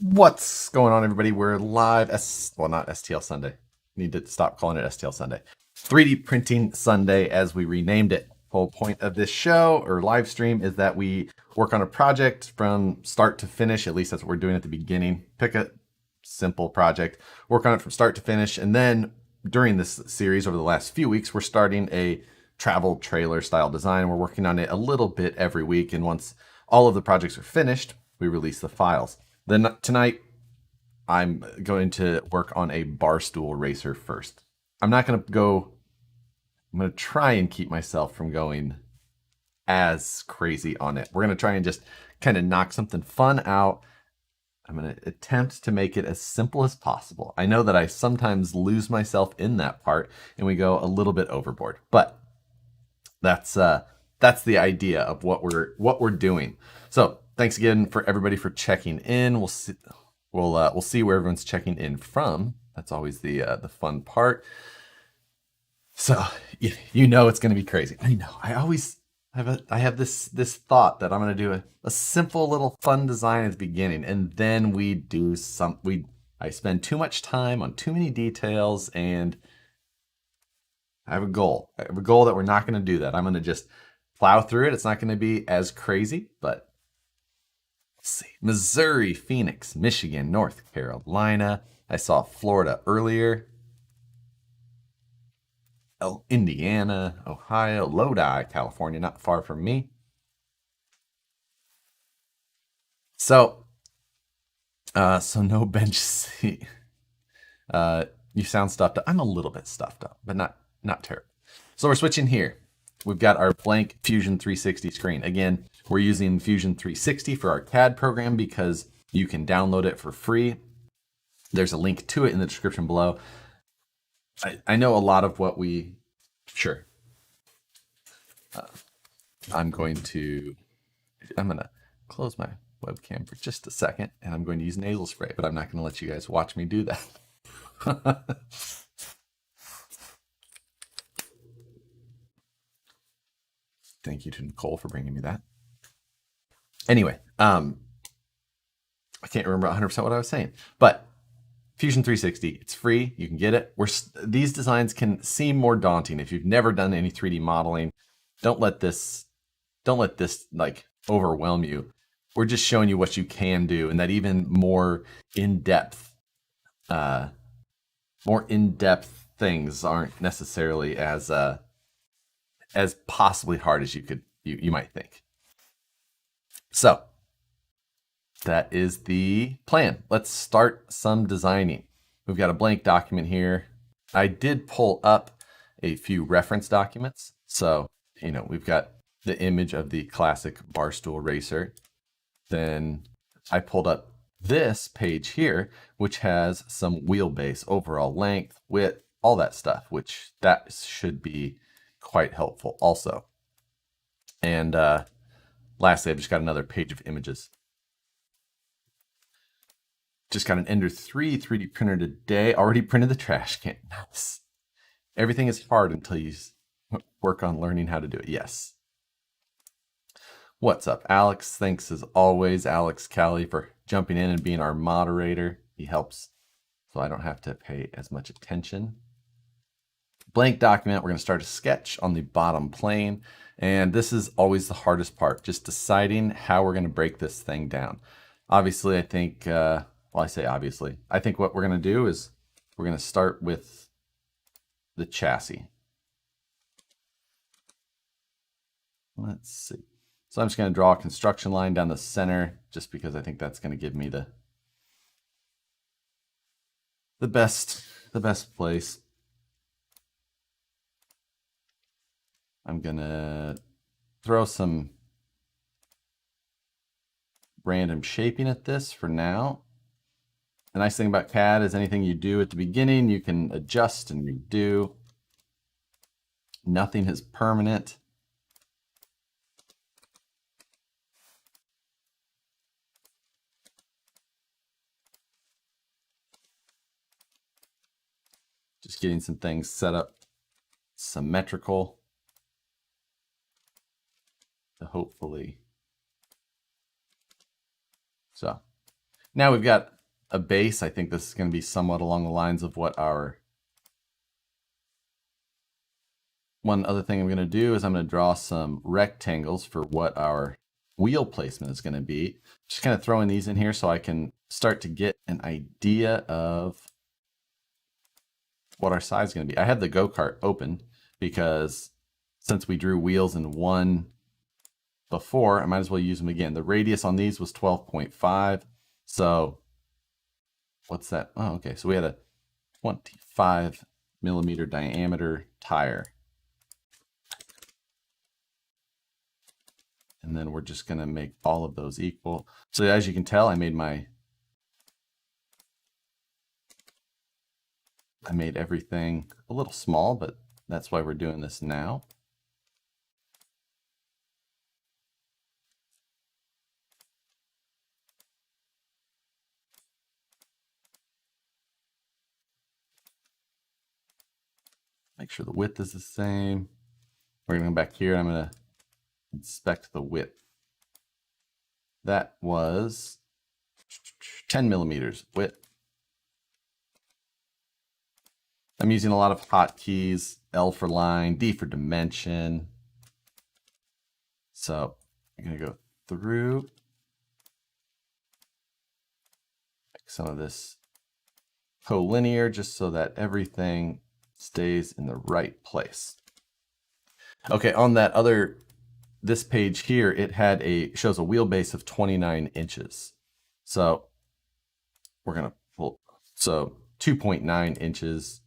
What's going on, everybody? We're live. Well, not STL Sunday. Need to stop calling it STL Sunday. 3D Printing Sunday, as we renamed it. Whole point of this show or live stream is that we work on a project from start to finish. At least that's what we're doing at the beginning. Pick a simple project, work on it from start to finish, and then during this series over the last few weeks, we're starting a travel trailer style design. We're working on it a little bit every week, and once all of the projects are finished, we release the files. Then tonight, I'm going to work on a bar stool racer first. I'm not going to go, I'm going to try and keep myself from going as crazy on it. We're going to try and just kind of knock something fun out. I'm going to attempt to make it as simple as possible. I know that I sometimes lose myself in that part and we go a little bit overboard, but that's the idea of what we're doing. So thanks again for everybody for checking in. We'll see where everyone's checking in from. That's always the fun part. So you know it's going to be crazy. I know. I have this thought that I'm going to do a simple little fun design at the beginning, and then I spend too much time on too many details, and I have a goal. I have a goal that we're not going to do that. I'm going to just plow through it. It's not going to be as crazy, but let's see. Missouri, Phoenix, Michigan, North Carolina. I saw Florida earlier. Oh, Indiana, Ohio, Lodi, California, not far from me. So, so no bench seat. You sound stuffed up. I'm a little bit stuffed up, but not terrible. So we're switching here. We've got our blank Fusion 360 screen. Again, we're using Fusion 360 for our CAD program because you can download it for free. There's a link to it in the description below. I know a lot of what we, sure. I'm going to close my webcam for just a second, and I'm going to use nasal spray, but I'm not going to let you guys watch me do that. Thank you to Nicole for bringing me that. Anyway, I can't remember 100% what I was saying, but Fusion 360, it's free. You can get it. These designs can seem more daunting if you've never done any 3D modeling. Don't let this like overwhelm you. We're just showing you what you can do, and that even more in-depth, things aren't necessarily as possibly hard as you might think. So that is the plan. Let's start some designing. We've got a blank document here. I did pull up a few reference documents. So, we've got the image of the classic barstool racer. Then I pulled up this page here, which has some wheelbase, overall length, width, all that stuff, which that should be quite helpful also. And lastly, I've just got another page of images. Just got an Ender 3 3D printer today. Already printed the trash can. Nice. Everything is hard until you work on learning how to do it. Yes. What's up, Alex? Thanks as always, Alex Callie, for jumping in and being our moderator. He helps so I don't have to pay as much attention. Blank document. We're going to start a sketch on the bottom plane. And this is always the hardest part, just deciding how we're going to break this thing down. Obviously, I think, well, I say obviously. I think what we're going to do is we're going to start with the chassis. Let's see. So I'm just going to draw a construction line down the center just because I think that's going to give me the best place. I'm going to throw some random shaping at this for now. The nice thing about CAD is anything you do at the beginning, you can adjust and redo. Nothing is permanent. Just getting some things set up symmetrical to hopefully. So Now we've got a base. I think this is going to be somewhat along the lines of what our... One other thing I'm going to do is I'm going to draw some rectangles for what our wheel placement is going to be. Just kind of throwing these in here so I can start to get an idea of what our size is going to be. I have the go-kart open because since we drew wheels in one before, I might as well use them again. The radius on these was 12.5. So what's that? Oh, okay. So we had a 25 millimeter diameter tire. And then we're just going to make all of those equal. So as you can tell, I made everything a little small, but that's why we're doing this now. Make sure the width is the same. We're going to come back here. I'm going to inspect the width. That was 10 millimeters width. I'm using a lot of hotkeys, L for line, D for dimension. So I'm going to go through, make some of this collinear just so that everything stays in the right place. Okay, on that this page here, it had shows a wheelbase of 29 inches. So we're going to pull, so 2.9 inches.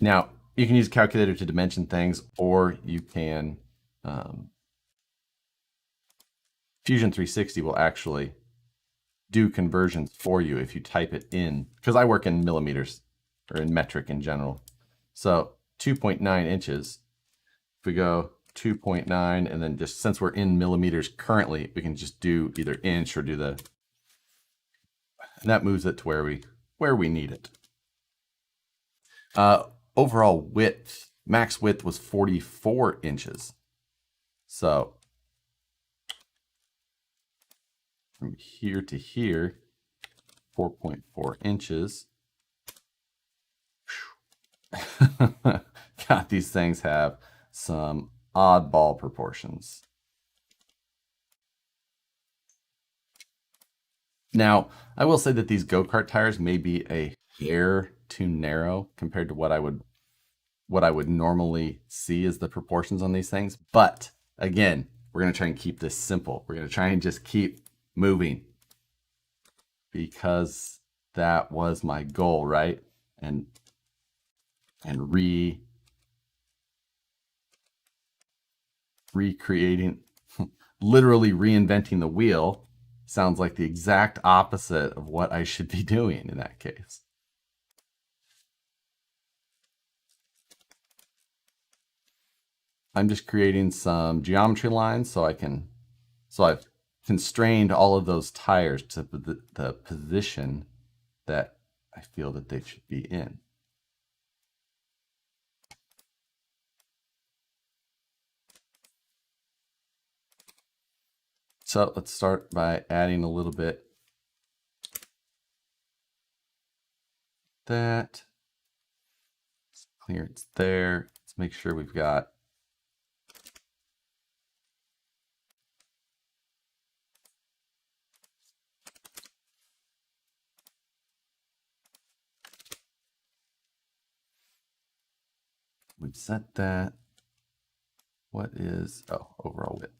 Now, you can use a calculator to dimension things, or you can, Fusion 360 will actually do conversions for you if you type it in, because I work in millimeters, or in metric in general. So 2.9 inches, if we go 2.9, and then just since we're in millimeters currently, we can just do either inch or do and that moves it to where we need it. Overall width, max width was 44 inches. So from here to here, 4.4 inches. God, these things have some oddball proportions. Now, I will say that these go-kart tires may be a hair too narrow compared to what I would normally see as the proportions on these things. But again, we're going to try and keep this simple. We're going to try and just keep moving because that was my goal, right? And recreating, literally reinventing the wheel sounds like the exact opposite of what I should be doing in that case. I'm just creating some geometry lines so I've constrained all of those tires to the position that I feel that they should be in. So let's start by adding a little bit that clearance there. Let's make sure we've got we've set that. What is overall width?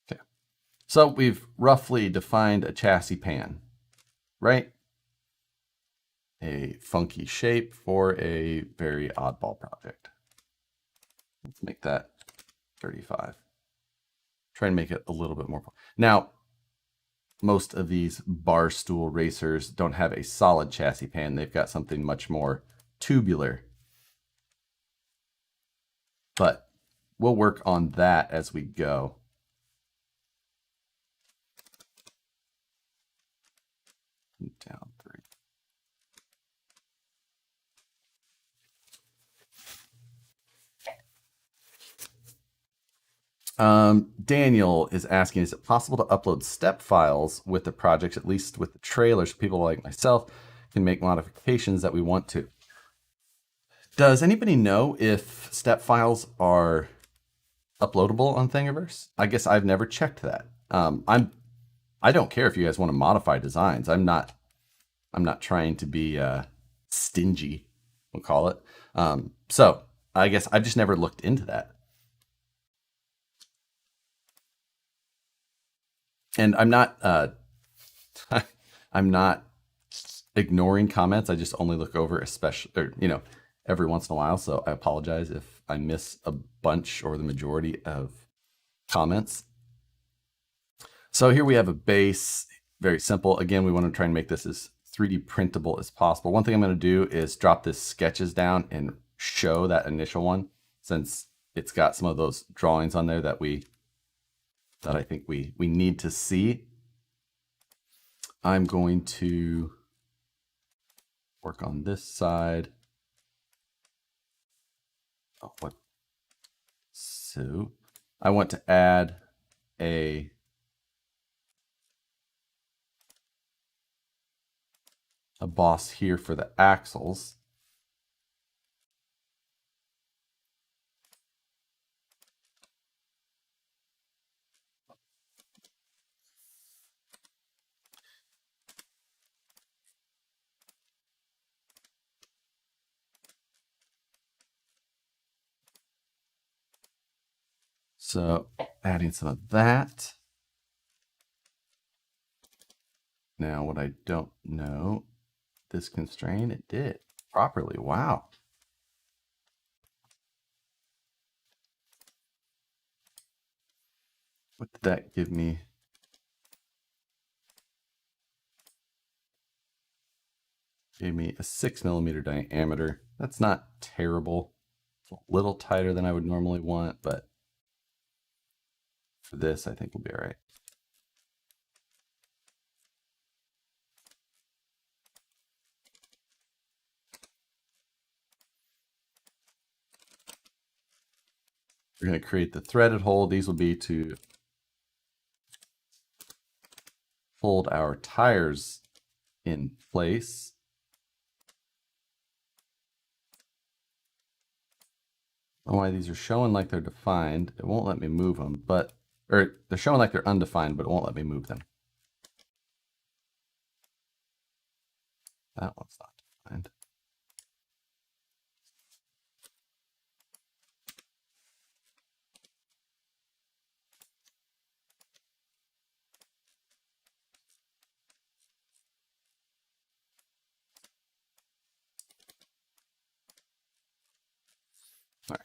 Okay. So we've roughly defined a chassis pan, right? A funky shape for a very oddball project. Let's make that 35. Try and make it a little bit more. Now, most of these bar stool racers don't have a solid chassis pan. They've got something much more tubular. But we'll work on that as we go. Down 3. Daniel is asking, is it possible to upload step files with the projects, at least with the trailer, so people like myself can make modifications that we want to? Does anybody know if step files are uploadable on Thingiverse? I guess I've never checked that. I don't care if you guys want to modify designs. I'm not trying to be stingy, we'll call it. So I guess I've just never looked into that. And I'm not I'm not ignoring comments. I just only look over, especially, or, every once in a while. So I apologize if I miss a bunch or the majority of comments. So here we have a base, very simple. Again, we want to try and make this as 3D printable as possible. One thing I'm going to do is drop this sketches down and show that initial one, since it's got some of those drawings on there that I think we need to see. I'm going to work on this side. Oh, what? So I want to add a boss here for the axles. So adding some of that. Now what I don't know, this constraint, it did properly. Wow. What did that give me? Gave me a 6mm diameter. That's not terrible. It's a little tighter than I would normally want, but for this, I think we'll be all right. We're going to create the threaded hole. These will be to hold our tires in place. I don't know why these are showing like they're defined. It won't let me move them, or they're showing like they're undefined, but it won't let me move them. That one's not defined. All right.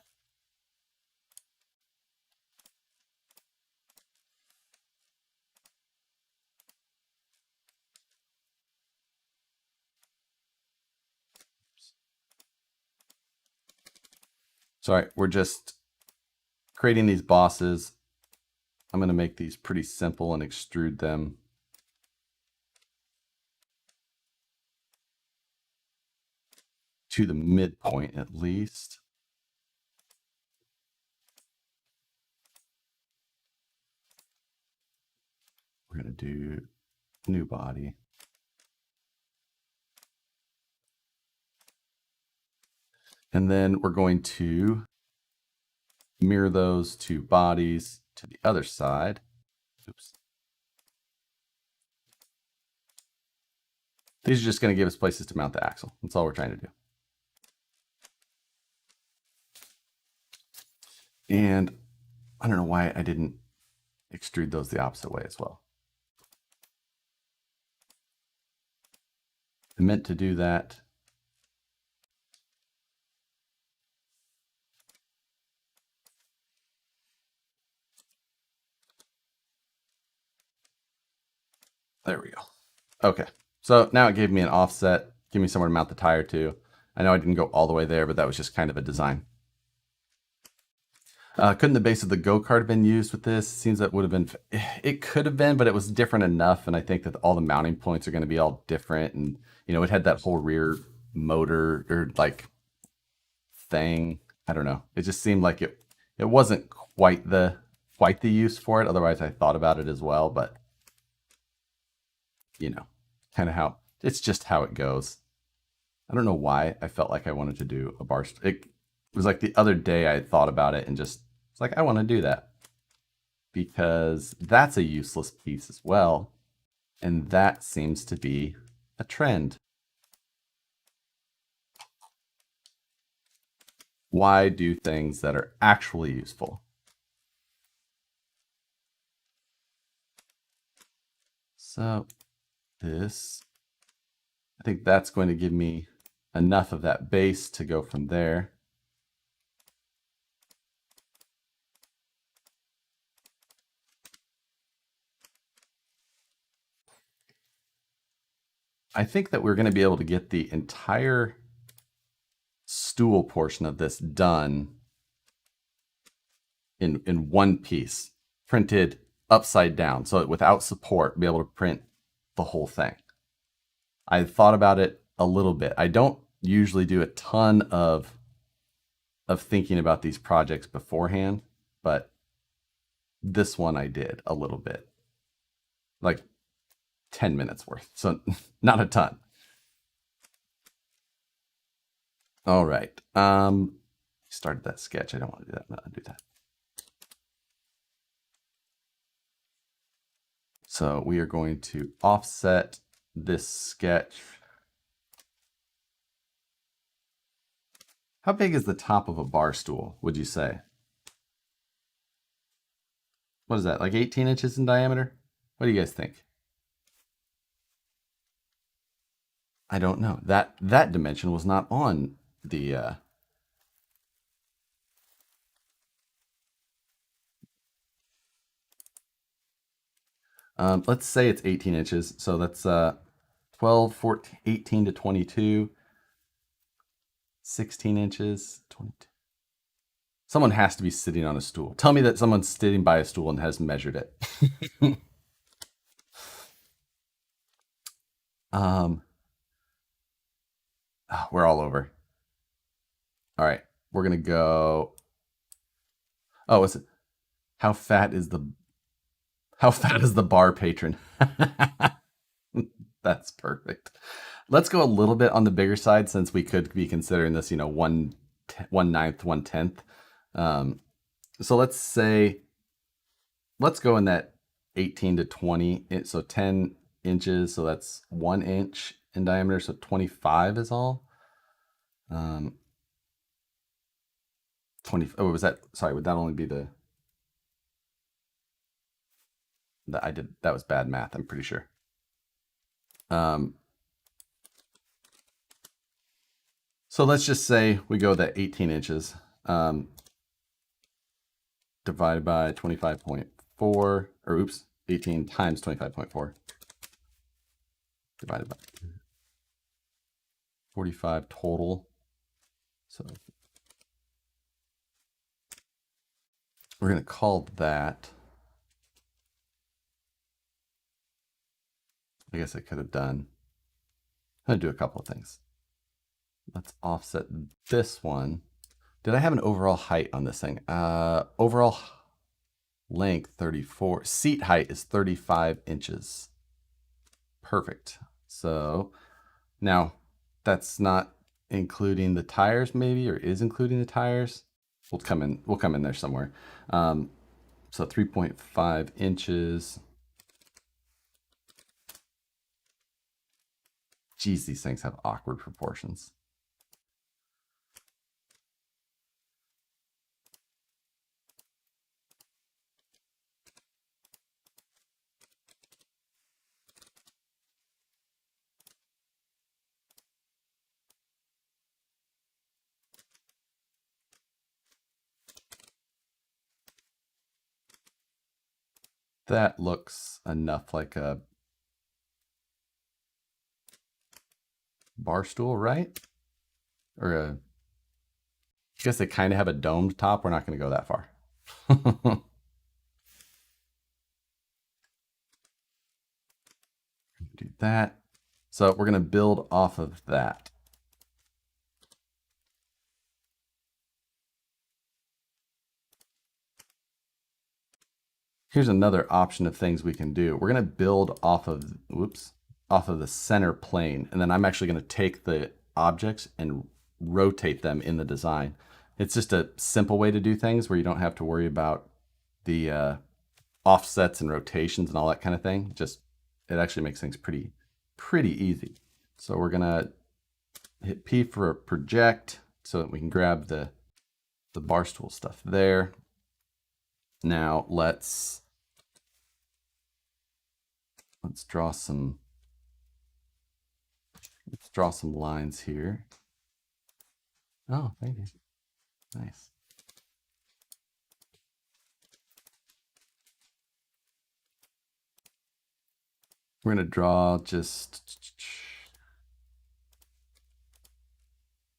Sorry, we're just creating these bosses. I'm going to make these pretty simple and extrude them. To the midpoint at least. We're going to do new body. And then we're going to mirror those two bodies to the other side. Oops. These are just going to give us places to mount the axle. That's all we're trying to do. And I don't know why I didn't extrude those the opposite way as well. I meant to do that. There we go. Okay, so now it gave me an offset, give me somewhere to mount the tire to. I know I didn't go all the way there, but that was just kind of a design. Couldn't the base of the go-kart have been used with this? It seems that would have been, it could have been, but it was different enough. And I think that all the mounting points are going to be all different. And, it had that whole rear motor or like thing. I don't know. It just seemed like it wasn't quite the quite the use for it. Otherwise, I thought about it as well, but you know, kind of how it's just how it goes. I don't know why I felt like I wanted to do a bar. It was like the other day I thought about it and just it's like I want to do that because that's a useless piece as well, and that seems to be a trend. Why do things that are actually useful? So this, I think that's going to give me enough of that base to go from there. I think that we're going to be able to get the entire stool portion of this done in one piece, printed upside down. So without support, be able to print the whole thing. I thought about it a little bit. I don't usually do a ton of thinking about these projects beforehand, but this one I did a little bit. Like 10 minutes worth. So not a ton. All right. Started that sketch. I don't want to do that. I'm not gonna do that. So we are going to offset this sketch. How big is the top of a bar stool, would you say? What is that, like 18 inches in diameter? What do you guys think? I don't know. That dimension was not on the let's say it's 18 inches. So that's 12, 14, 18 to 22, 16 inches, 22. Someone has to be sitting on a stool. Tell me that someone's sitting by a stool and has measured it. We're all over. All right, we're gonna go. Oh, is it? How fat is the bar patron? That's perfect. Let's go a little bit on the bigger side since we could be considering this, 1/9, 1/10. So let's go in that 18 to 20. So 10 inches. So that's 1 inch in diameter. So 25 is all. 20. Oh, was that? Sorry, would that only be the? That I did. That was bad math. I'm pretty sure. So let's just say we go that 18 inches divided by 25.4, or oops, 18 times 25.4 divided by 45 total. So we're going to call that, I guess I could have done, I'm going to do a couple of things. Let's offset this one. Did I have an overall height on this thing? Overall length 34. Seat height is 35 inches. Perfect. So now that's not including the tires, maybe, or is including the tires. We'll come in there somewhere. So 3.5 inches. Geez, these things have awkward proportions. That looks enough like a bar stool, right? Or I guess they kind of have a domed top. We're not going to go that far. Do that. So we're going to build off of that. Here's another option of things we can do. We're going to build off of, off of the center plane. And then I'm actually going to take the objects and rotate them in the design. It's just a simple way to do things where you don't have to worry about the offsets and rotations and all that kind of thing. Just, it actually makes things pretty easy. So we're going to hit P for project so that we can grab the bar stool stuff there. Now let's draw some lines here. Oh, thank you. Nice. We're going to draw just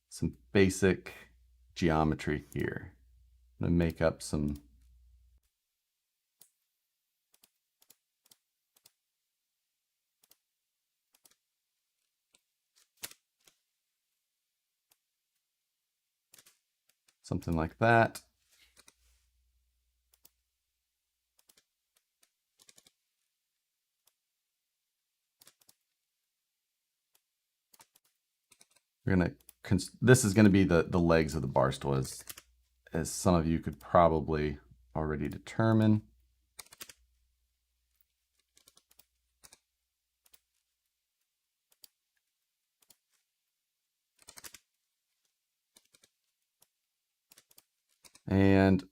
some basic geometry here. I'm going to make up something like that. We're going to, this is going to be the legs of the bar stool, as some of you could probably already determine. And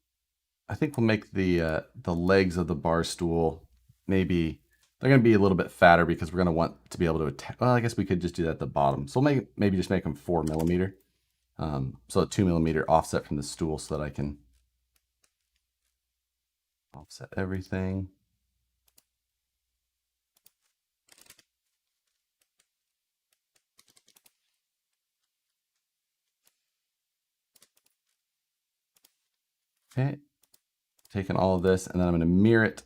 I think we'll make the legs of the bar stool, maybe they're going to be a little bit fatter because we're going to want to be able to attach. Well, I guess we could just do that at the bottom. So we'll maybe just make them 4 millimeter. So a 2 millimeter offset from the stool so that I can offset everything. Okay, taking all of this, and then I'm going to mirror it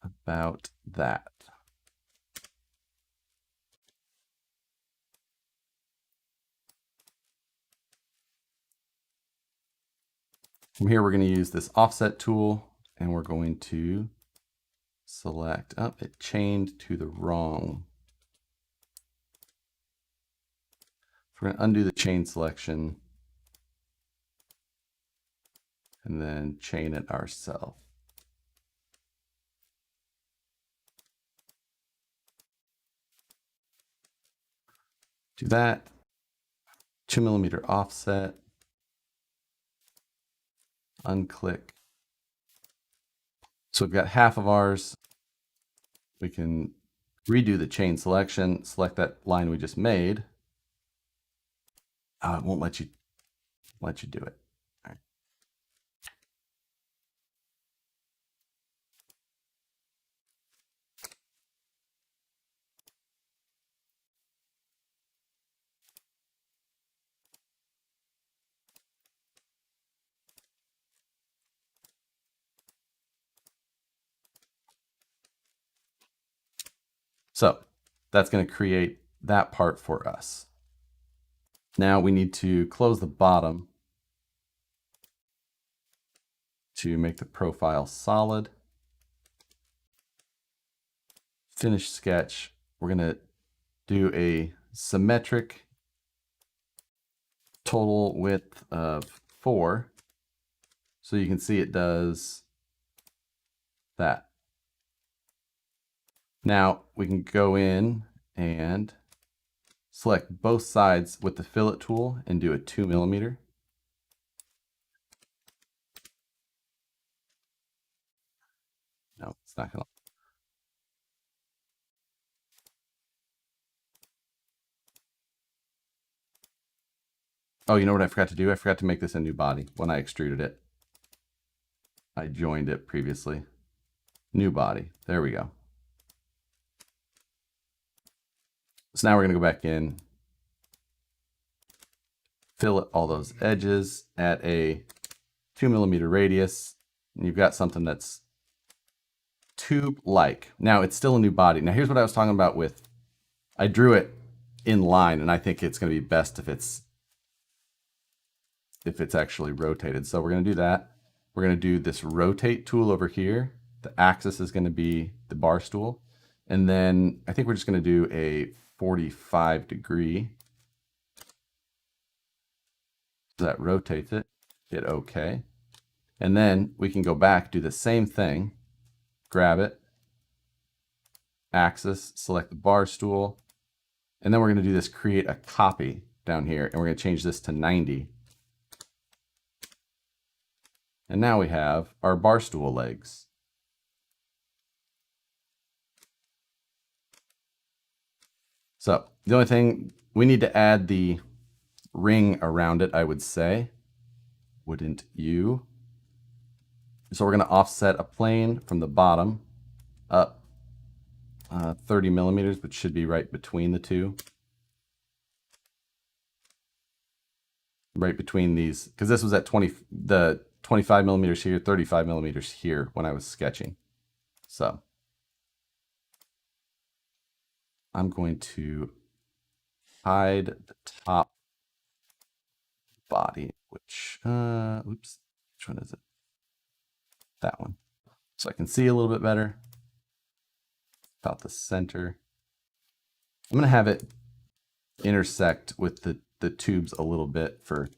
about that. From here, we're going to use this offset tool, and we're going to select, oh, it chained to the wrong. So we're going to undo the chain selection and then chain it ourselves. Do that. 2 millimeter offset. Unclick. So we've got half of ours. We can redo the chain selection, select that line we just made. Oh, it won't let you do it. All right. So that's going to create that part for us. Now we need to close the bottom to make the profile solid. Finish sketch. We're going to do a symmetric total width of 4. So you can see it does that. Now we can go in and select both sides with the fillet tool and do a 2 millimeter. No, it's not gonna. Oh, you know what I forgot to do? I forgot to make this a new body when I extruded it. I joined it previously. New body. There we go. So now we're going to go back in, fillet all those edges at a 2 millimeter radius, and you've got something that's tube-like. Now it's still a new body. Now here's what I was talking about with, I drew it in line, and I think it's going to be best if it's if it's actually rotated. So we're going to do that. We're going to do this rotate tool over here. The axis is going to be the bar stool. And then I think we're just going to do a 45 degree. So that rotates it. Hit OK. And then we can go back, do the same thing. Grab it. Axis, select the bar stool. And then we're going to do this create a copy down here. And we're going to change this to 90. And now we have our bar stool legs. So the only thing, we need to add the ring around it, I would say. Wouldn't you? So we're going to offset a plane from the bottom up 30 millimeters, which should be right between the two. Right between these, because this was at 25 millimeters here, 35 millimeters here when I was sketching. So I'm going to hide the top body, which, oops, which one is it? That one. So I can see a little bit better about the center. I'm going to have it intersect with the tubes a little bit for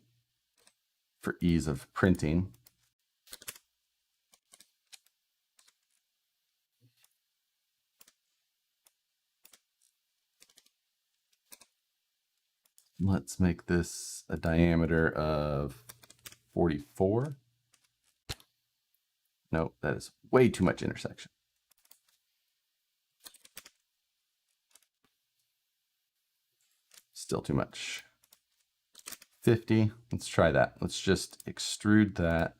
ease of printing. Let's make this a diameter of 44. No, that is way too much intersection. Still too much. 50. Let's try that. Let's just extrude that.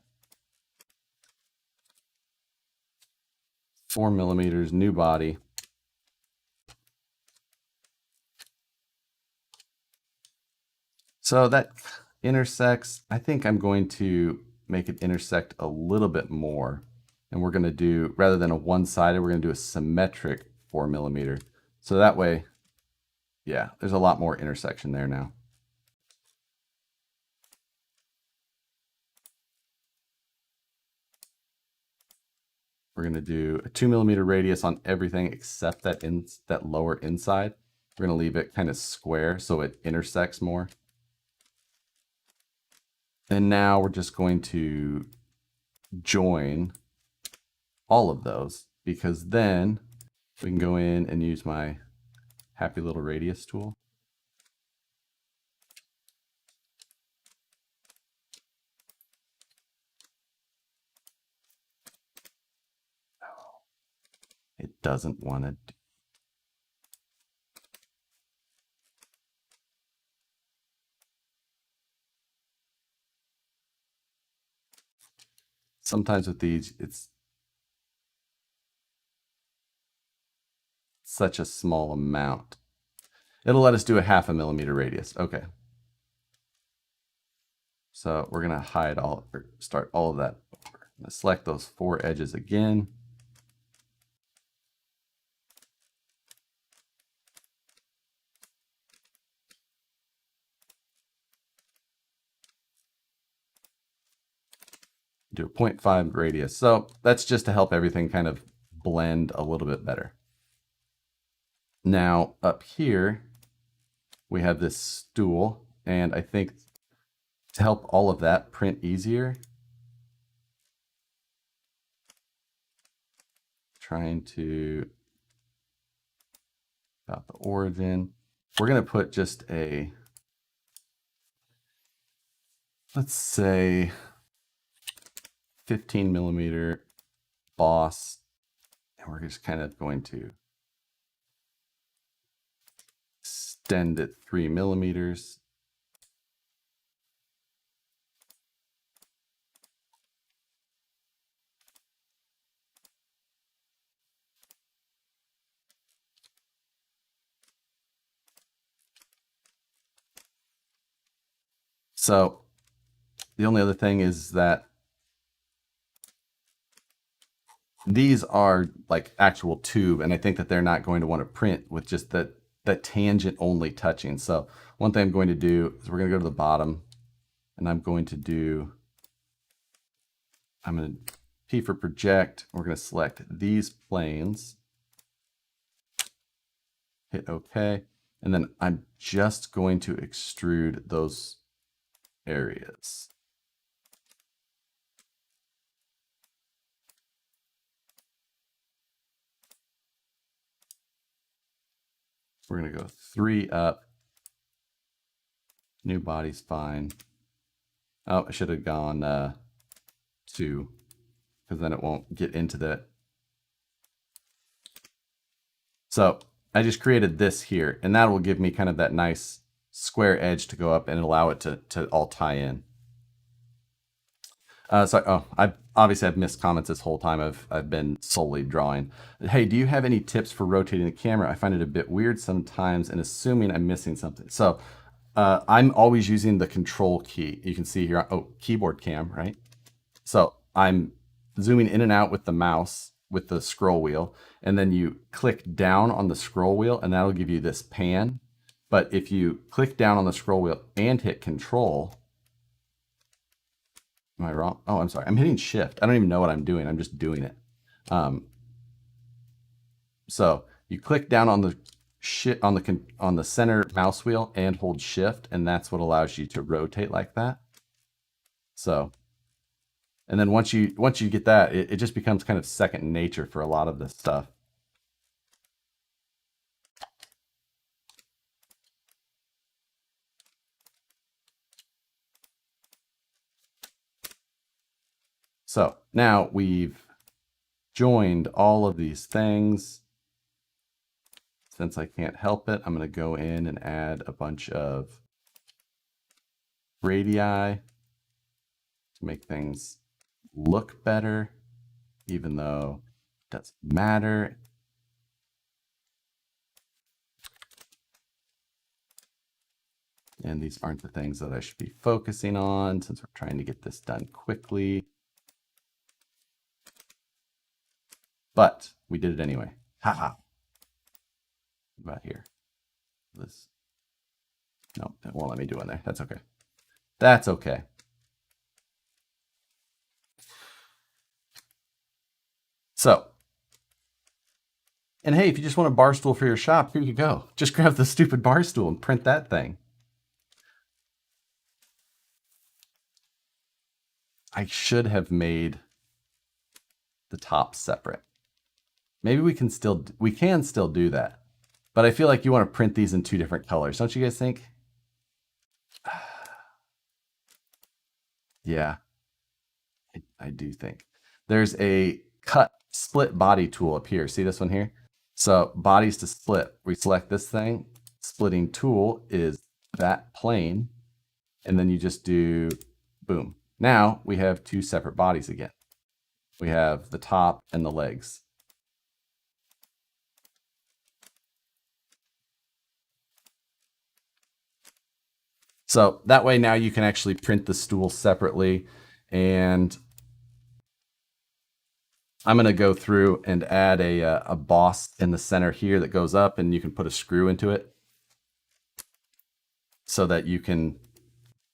4 millimeters, new body. So that intersects. I think I'm going to make it intersect a little bit more. And we're going to do, rather than a one-sided, we're going to do a symmetric 4 millimeter. So that way, yeah, there's a lot more intersection there now. We're going to do a 2 millimeter radius on everything except that lower inside. We're going to leave it kind of square so it intersects more. And now we're just going to join all of those, because then we can go in and use my happy little radius tool. It doesn't want to do. Sometimes with these, it's such a small amount. It'll let us do a 0.5 millimeter radius. Okay. So we're going to hide all, or start all of that over. I'm going to select those 4 edges again. Do a 0.5 radius. So that's just to help everything kind of blend a little bit better. Now up here, we have this stool, and I think to help all of that print easier, trying to, about the origin, we're going to put just a, let's say 15 millimeter boss, and we're just kind of going to extend it 3 millimeters. So the only other thing is that these are like actual tube, and I think that they're not going to want to print with just that tangent only touching. So one thing I'm going to do is we're going to go to the bottom, And I'm going to P for project. We're going to select these planes. Hit OK. And then I'm just going to extrude those areas. We're going to go 3 up. New body's fine. Oh, I should have gone 2, because then it won't get into that. So I just created this here, and that will give me kind of that nice square edge to go up and allow it to all tie in. I've missed comments this whole time. I've been solely drawing. Hey, do you have any tips for rotating the camera? I find it a bit weird sometimes and assuming I'm missing something. So I'm always using the control key. You can see here, keyboard cam, right? So I'm zooming in and out with the mouse with the scroll wheel, and then you click down on the scroll wheel and that'll give you this pan. But if you click down on the scroll wheel and hit control, am I wrong? Oh, I'm sorry. I'm hitting shift. I don't even know what I'm doing. I'm just doing it. So you click down on the center mouse wheel and hold shift, and that's what allows you to rotate like that. So, and then once you get that, it just becomes kind of second nature for a lot of this stuff. So now we've joined all of these things. Since I can't help it, I'm going to go in and add a bunch of radii to make things look better, even though it doesn't matter. And these aren't the things that I should be focusing on since we're trying to get this done quickly. But we did it anyway. Haha. About here. This. No, it won't let me do it there. That's okay. That's okay. So, and hey, if you just want a bar stool for your shop, here you go. Just grab the stupid bar stool and print that thing. I should have made the top separate. Maybe we can still do that. But I feel like you want to print these in 2 different colors. Don't you guys think? Yeah, I do think. There's a cut split body tool up here. See this one here? So bodies to split. We select this thing. Splitting tool is that plane. And then you just do boom. Now we have 2 separate bodies again. We have the top and the legs. So that way now you can actually print the stool separately. And I'm going to go through and add a boss in the center here that goes up, and you can put a screw into it so that you can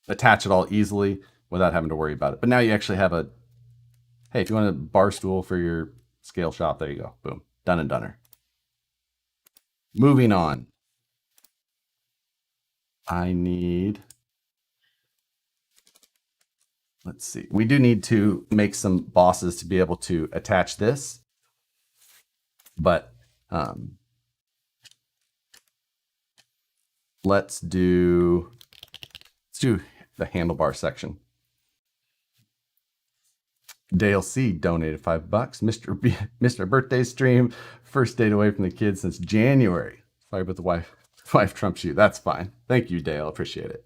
attach it all easily without having to worry about it. But now you actually have hey, if you want a bar stool for your scale shop, there you go. Boom. Done and doneer. Moving on. I need, let's see. We do need to make some bosses to be able to attach this. But let's do the handlebar section. Dale C donated $5. Mr. Birthday stream, first date away from the kids since January. Sorry, but the wife trumps you. That's fine. Thank you, Dale. Appreciate it.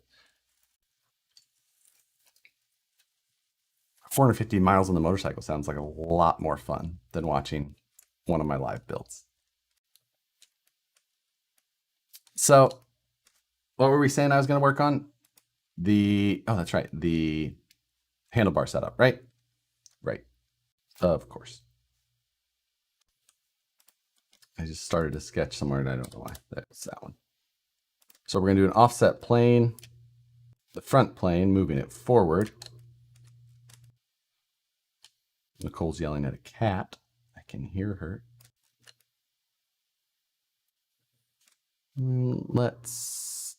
450 miles on the motorcycle sounds like a lot more fun than watching one of my live builds. So, what were we saying I was going to work on? Oh, that's right. The handlebar setup, right? Right. Of course. I just started a sketch somewhere and I don't know why. That's that one. So we're going to do an offset plane. the front plane, moving it forward. Nicole's yelling at a cat. I can hear her. Let's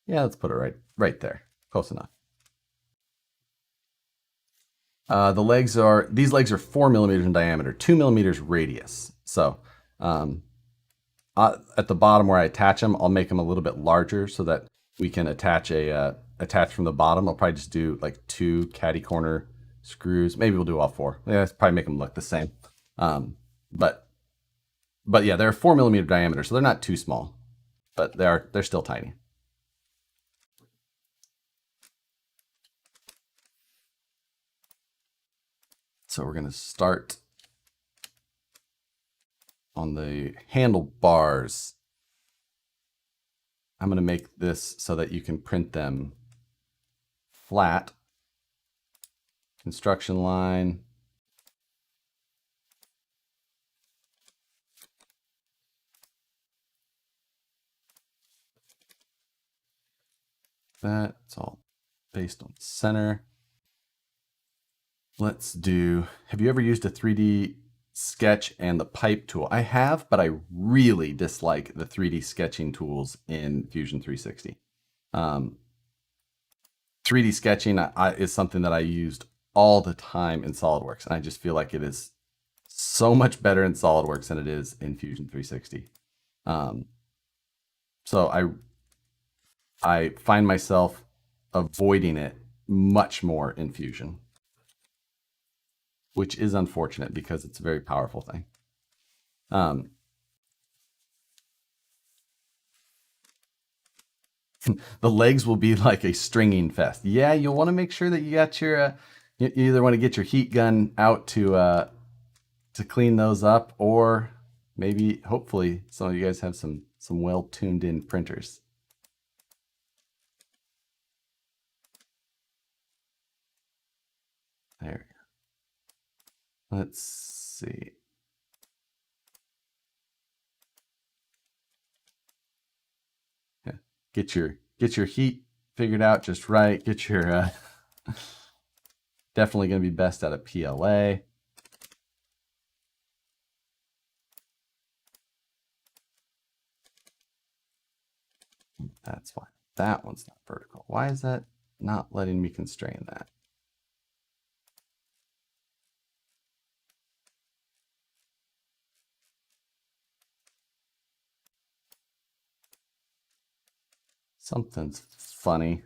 put it right there. Close enough. These legs are 4 millimeters in diameter, 2 millimeters radius. So at the bottom where I attach them, I'll make them a little bit larger so that we can attach from the bottom. I'll probably just do like 2 caddy corner screws. Maybe we'll do all 4. Yeah, let's probably make them look the same. But yeah, they're 4 millimeter diameter, so they're not too small, but they're still tiny. So we're going to start on the handlebars. I'm going to make this so that you can print them flat. Construction line. That's all based on center. Let's do, have you ever used a 3D sketch and the pipe tool? I have, but I really dislike the 3D sketching tools in Fusion 360. 3D sketching is something that I used all the time in SolidWorks, and I just feel like it is so much better in SolidWorks than it is in Fusion 360. So I find myself avoiding it much more in Fusion, which is unfortunate because it's a very powerful thing. The legs will be like a stringing fest. Yeah, you'll want to make sure that you got your, you either want to get your heat gun out to clean those up, or maybe, hopefully, some of you guys have some well tuned in printers. There we go. Let's see. Yeah. Get your heat figured out just right. Get your definitely going to be best at a PLA. That's why that one's not vertical. Why is that not letting me constrain that? Something's funny.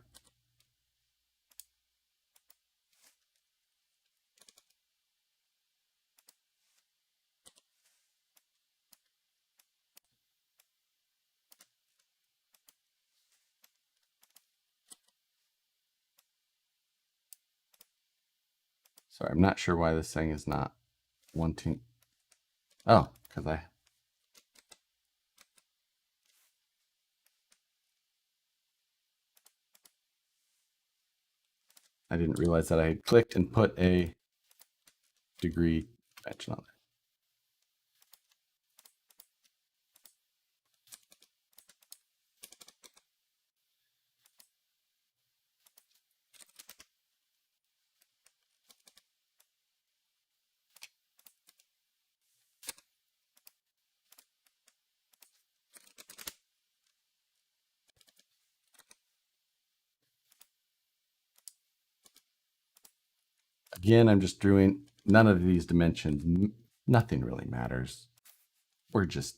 Sorry, I'm not sure why this thing is not wanting. Oh, because I didn't realize that I had clicked and put a degree dimension on it. Again, I'm just doing none of these dimensions. Nothing really matters. We're just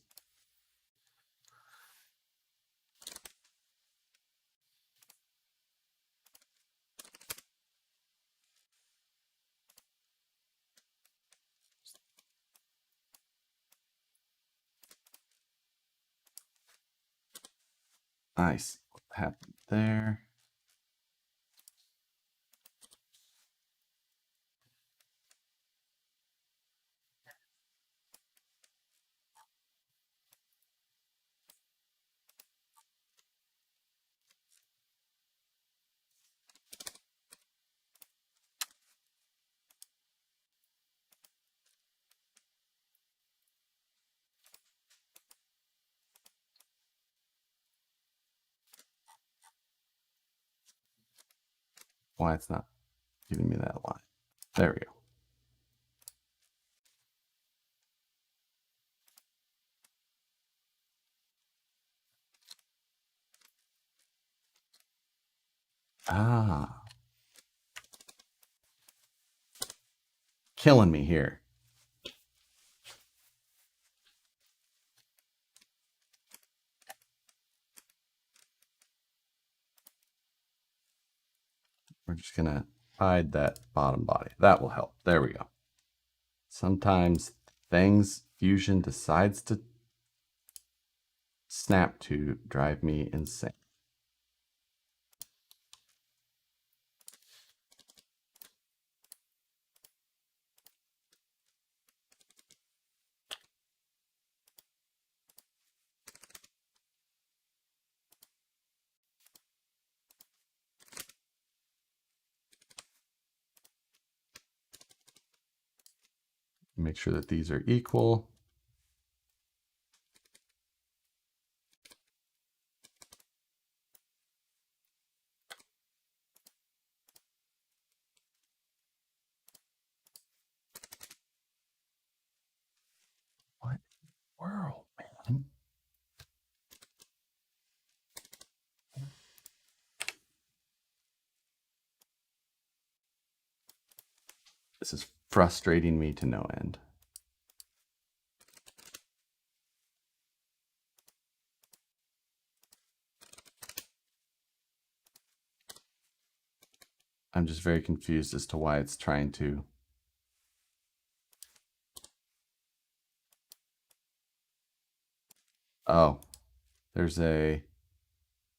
I see what happened there. why it's not giving me that line. There we go. Ah, killing me here. We're just gonna hide that bottom body. That will help. There we go. Sometimes Fusion decides to snap to drive me insane. Make sure that these are equal. What world, man? This is frustrating me to no end. I'm just very confused as to why it's trying to. Oh, there's a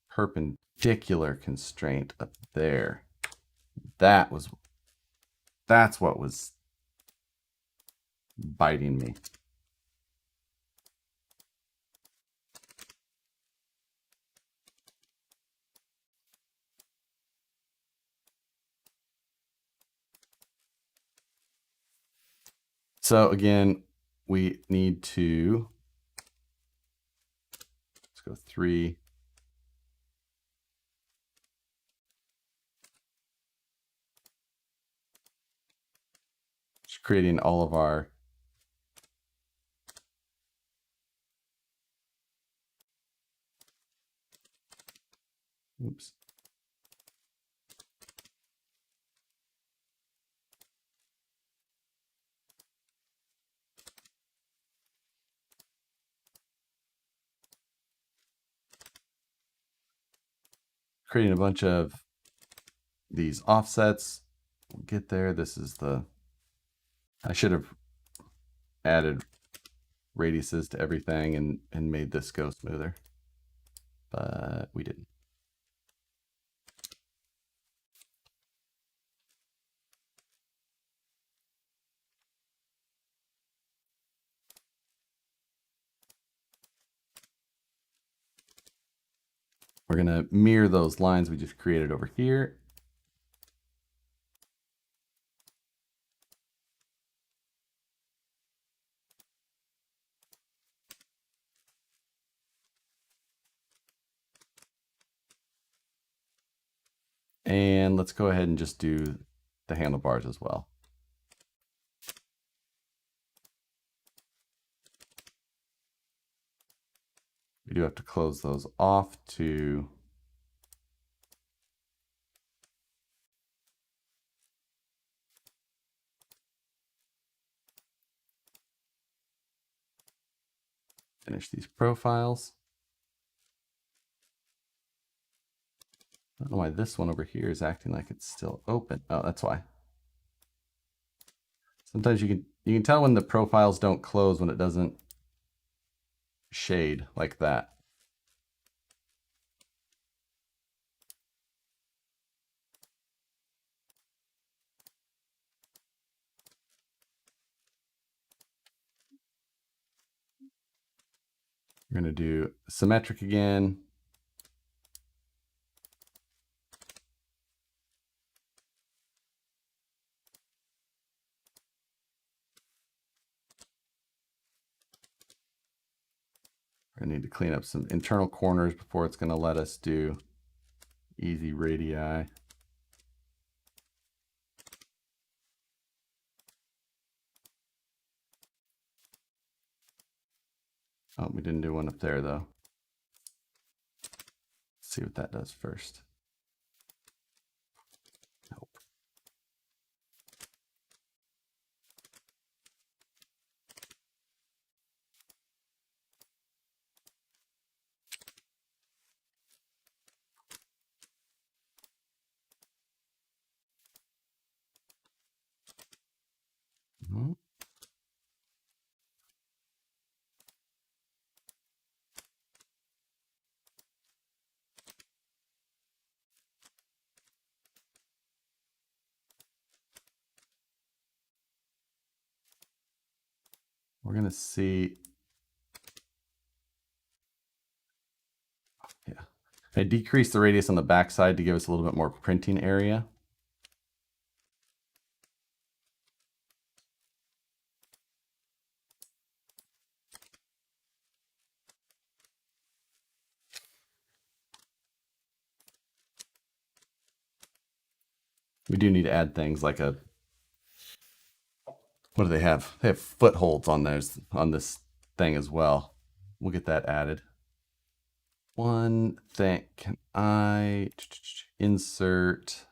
perpendicular constraint up there. That's what was biting me. So again, we need to, let's go 3. Just creating all of our oops. Creating a bunch of these offsets. We'll get there. This is the, I should have added radiuses to everything and made this go smoother, but we didn't. We're gonna mirror those lines we just created over here. And let's go ahead and just do the handlebars as well. We do have to close those off to finish these profiles. I don't know why this one over here is acting like it's still open. Oh, that's why. Sometimes you can tell when the profiles don't close when it doesn't shade like that. We're going to do symmetric again. We're going to need to clean up some internal corners before it's going to let us do easy radii. Oh, we didn't do one up there though. Let's see what that does first. Nope. Mm-hmm. We're going to see. Yeah. I decreased the radius on the backside to give us a little bit more printing area. We do need to add things like a, what do they have? They have footholds on those, on this thing as well. We'll get that added. One thing, can I insert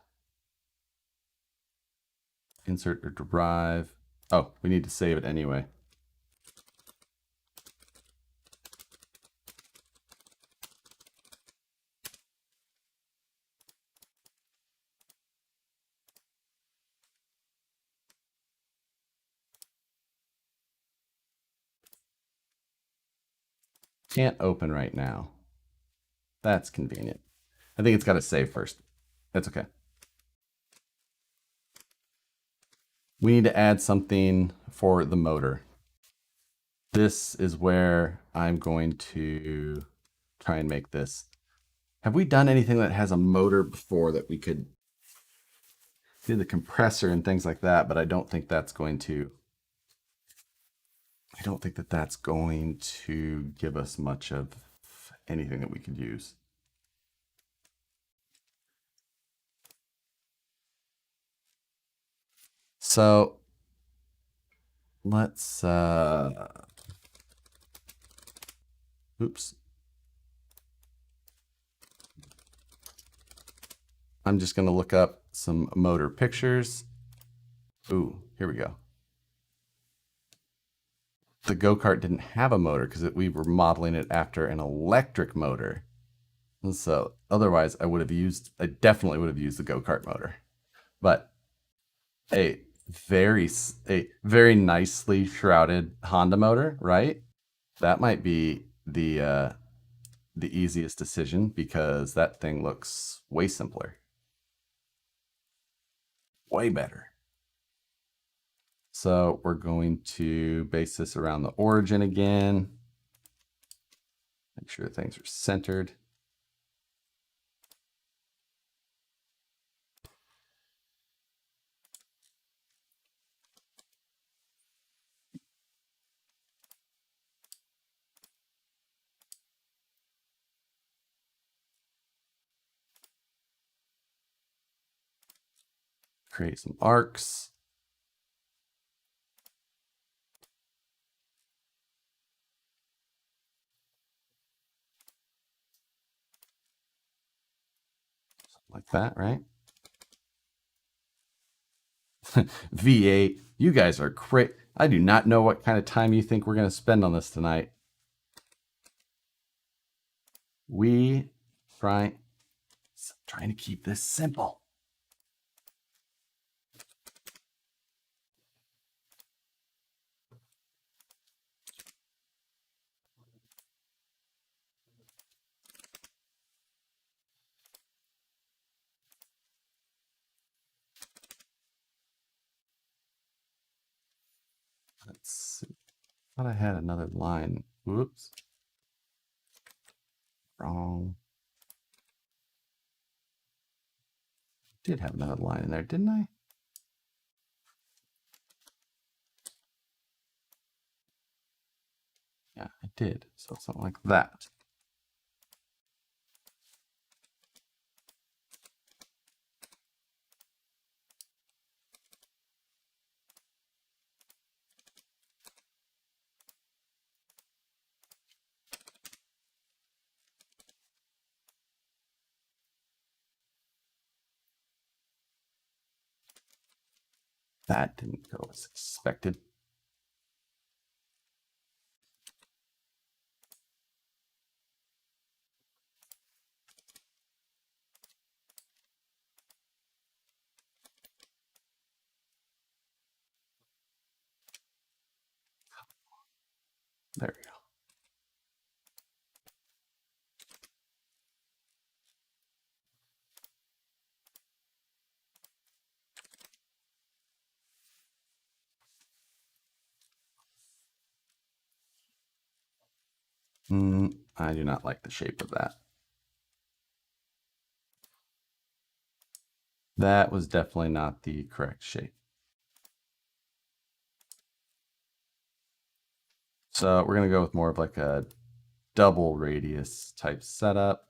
or derive? Oh, we need to save it anyway. Can't open right now. That's convenient. I think it's got to save first. That's okay. We need to add something for the motor. This is where I'm going to try and make this. Have we done anything that has a motor before that we could do the compressor and things like that? But I don't think that's going to, I don't think that that's going to give us much of anything that we could use. So let's, oops. I'm just going to look up some motor pictures. Ooh, here we go. The go-kart didn't have a motor because we were modeling it after an electric motor. And so otherwise I definitely would have used the go-kart motor. But a very nicely shrouded Honda motor, right? That might be the easiest decision because that thing looks way simpler. Way better. So we're going to base this around the origin again. Make sure things are centered. Create some arcs. Like that, right? V8, you guys are crazy. I do not know what kind of time you think we're going to spend on this tonight. We trying to keep this simple. Let's see. I thought I had another line. Whoops. Wrong. Did have another line in there, didn't I? Yeah, I did. So something like that. That didn't go as expected. There we go. I do not like the shape of that. That was definitely not the correct shape. So we're going to go with more of like a double radius type setup.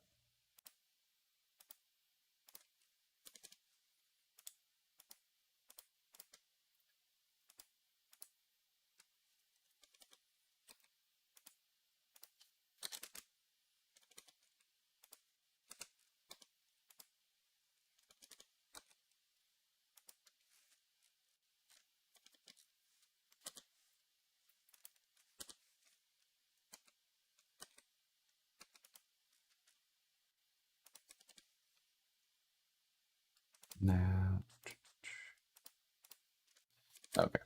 Now, okay.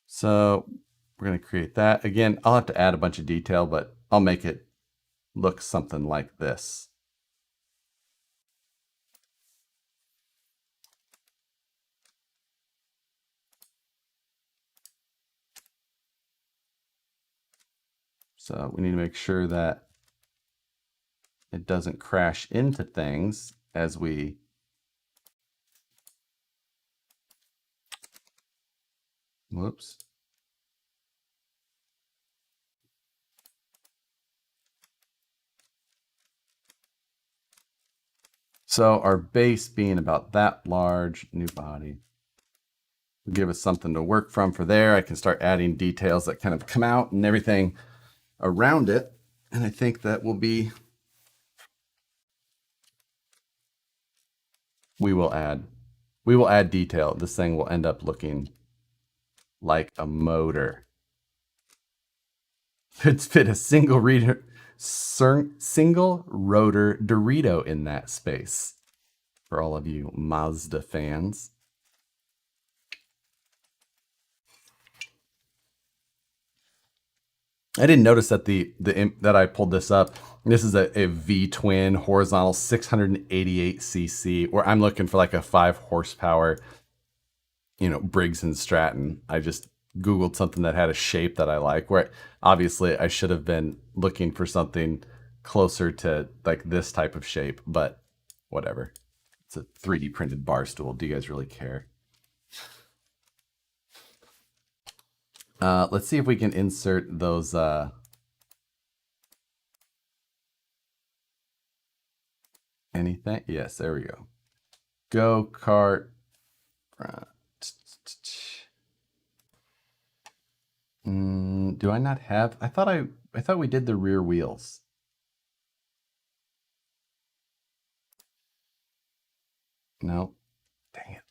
So we're going to create that. Again, I'll have to add a bunch of detail, but I'll make it look something like this. So we need to make sure that it doesn't crash into things as we whoops. So our base being about that large, new body will give us something to work from for there. I can start adding details that kind of come out and everything around it. And I think that will be, we will add detail. This thing will end up looking like a motor. Could fit a single rotor Dorito in that space. For all of you Mazda fans. I didn't notice that that I pulled this up. This is a V twin horizontal 688 cc. Where I'm looking for like a 5 horsepower, Briggs and Stratton. I just Googled something that had a shape that I like. Where obviously I should have been looking for something closer to like this type of shape, but whatever. It's a 3D printed bar stool. Do you guys really care? Let's see if we can insert those. Anything? Yes, there we go. Go kart. Do I not have? I thought we did the rear wheels. No. Dang it.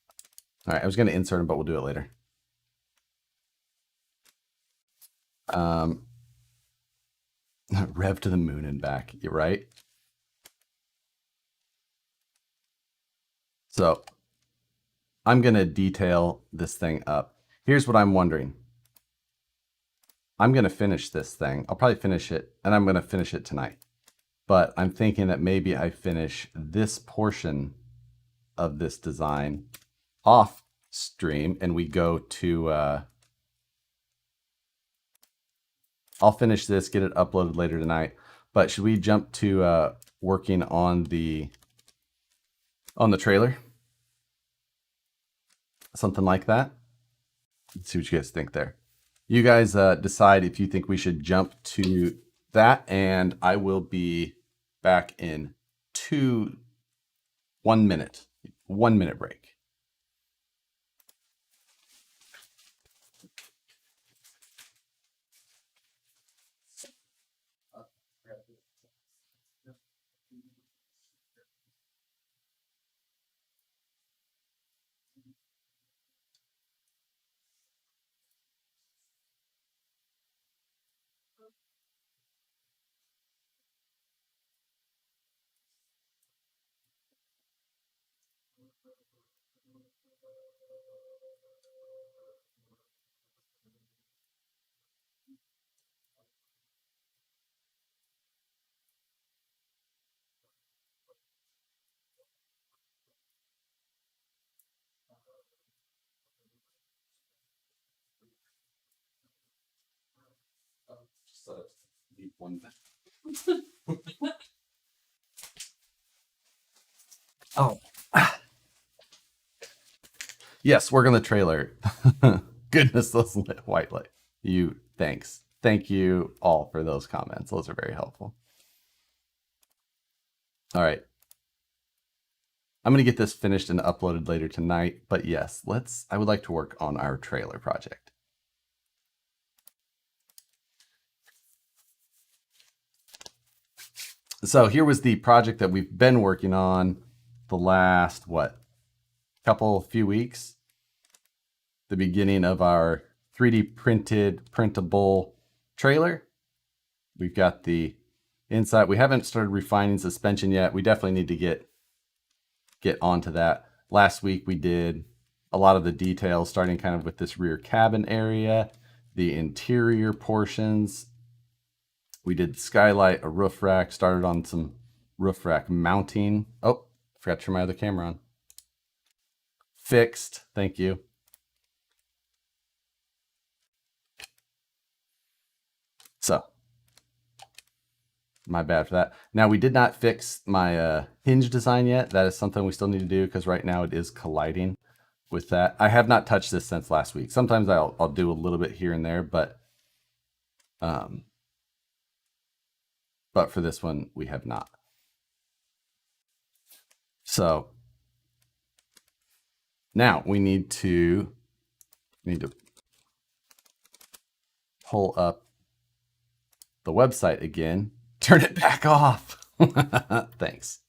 All right, I was going to insert them, but we'll do it later. Rev to the moon and back. You're right. So I'm going to detail this thing up. Here's what I'm wondering. I'm going to finish this thing. I'll probably finish it, and I'm going to finish it tonight. But I'm thinking that maybe I finish this portion of this design off stream, and we go to... I'll finish this, get it uploaded later tonight. But should we jump to working on the trailer? Something like that. Let's see what you guys think there. You guys decide if you think we should jump to that, and I will be back in 1 minute. 1 minute break. Just leave one. Oh, yes, work on the trailer. Goodness, those lit white light. You thanks. Thank you all for those comments. Those are very helpful. All right. I'm gonna get this finished and uploaded later tonight. But yes, I would like to work on our trailer project. So here was the project that we've been working on the last few weeks. The beginning of our 3D printed printable trailer. We've got the inside. We haven't started refining suspension yet. We definitely need to get onto that. Last week we did a lot of the details, starting kind of with this rear cabin area, the interior portions. We did the skylight, a roof rack, started on some roof rack mounting. Oh, forgot to turn my other camera on. Fixed, thank you. So, my bad for that. Now, we did not fix my hinge design yet. That is something we still need to do because right now it is colliding with that. I have not touched this since last week. Sometimes I'll do a little bit here and there, but for this one, we have not. So now we need to pull up the website again. Turn it back off. Thanks.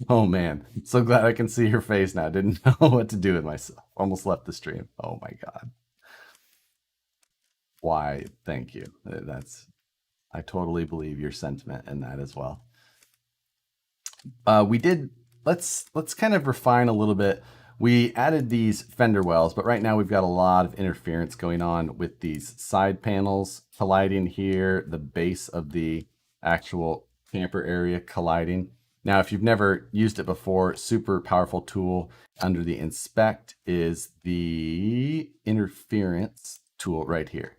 Oh man, so glad I can see your face now. Didn't know what to do with myself. Almost left the stream. Oh my god. Why? Thank you. I totally believe your sentiment in that as well. We did. Let's kind of refine a little bit. We added these fender wells, but right now we've got a lot of interference going on with these side panels colliding here, the base of the actual camper area colliding. Now, if you've never used it before, super powerful tool under the inspect is the interference tool right here.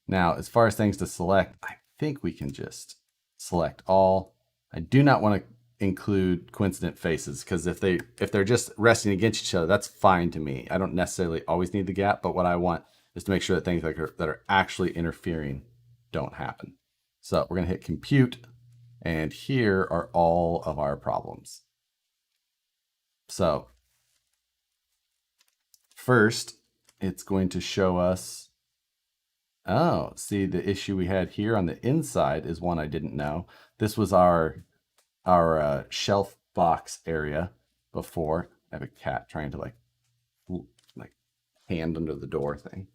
Now, as far as things to select, I think we can just select all. I do not want to include coincident faces because if they're just resting against each other, that's fine to me. I don't necessarily always need the gap, but what I want is to make sure that things that are actually interfering don't happen. So we're going to hit compute, and here are all of our problems. So first, it's going to show us, oh, see, the issue we had here on the inside is one I didn't know. This was our shelf box area before. I have a cat trying to like hand under the door thing,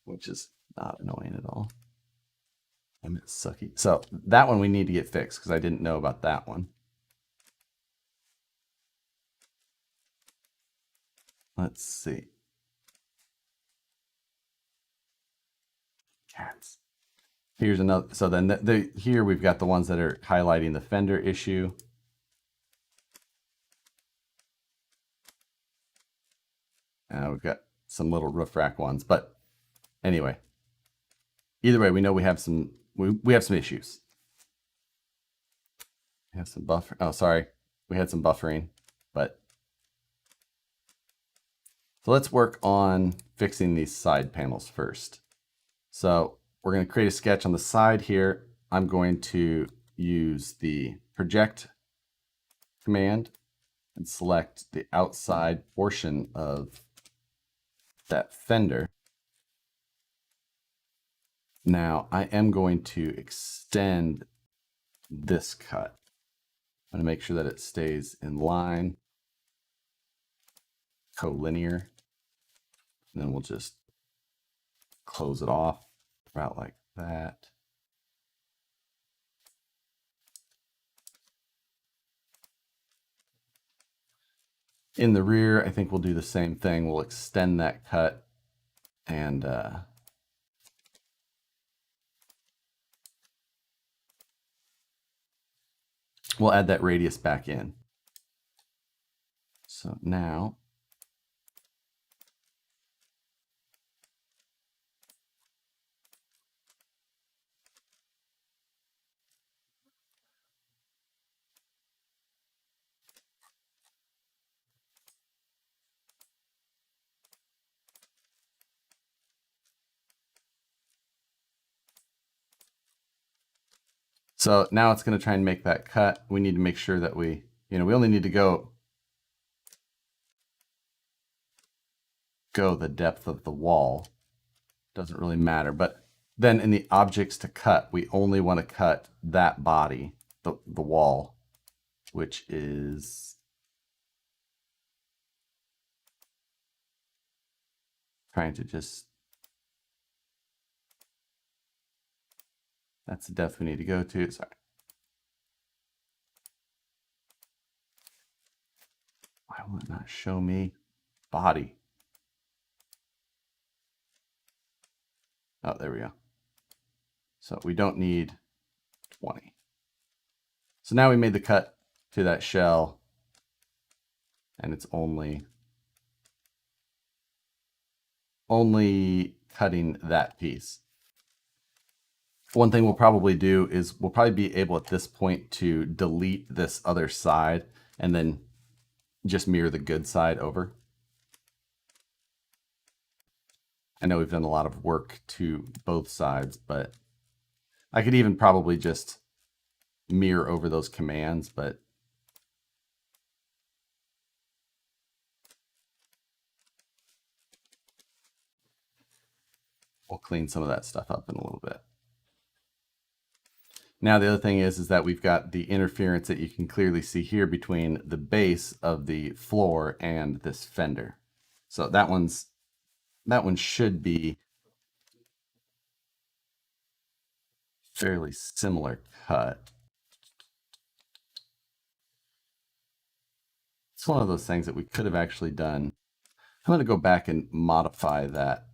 which is not annoying at all. I'm sucky. So that one we need to get fixed because I didn't know about that one. Let's see. Cats. Here's another. So then here we've got the ones that are highlighting the fender issue. We've got some little roof rack ones, but anyway, either way, we know we have some issues. We have some buffer. Oh, sorry, we had some buffering, but so let's work on fixing these side panels first. So we're going to create a sketch on the side here. I'm going to use the project command and select the outside portion of that fender. Now I am going to extend this cut. I'm going to make sure that it stays in line, collinear, and then we'll just close it off about like that. In the rear, I think we'll do the same thing. We'll extend that cut and we'll add that radius back in. So now it's going to try and make that cut. We need to make sure that we only need to go the depth of the wall. Doesn't really matter. But then in the objects to cut, we only want to cut that body, the wall, which is trying to just, that's the depth we need to go to. Sorry. Why will it not show me body? Oh, there we go. So we don't need 20. So now we made the cut to that shell, and it's only cutting that piece. One thing we'll probably do is we'll probably be able at this point to delete this other side and then just mirror the good side over. I know we've done a lot of work to both sides, but I could even probably just mirror over those commands, but we'll clean some of that stuff up in a little bit. Now the other thing is that we've got the interference that you can clearly see here between the base of the floor and this fender. So that one should be fairly similar cut. It's one of those things that we could have actually done. I'm going to go back and modify that.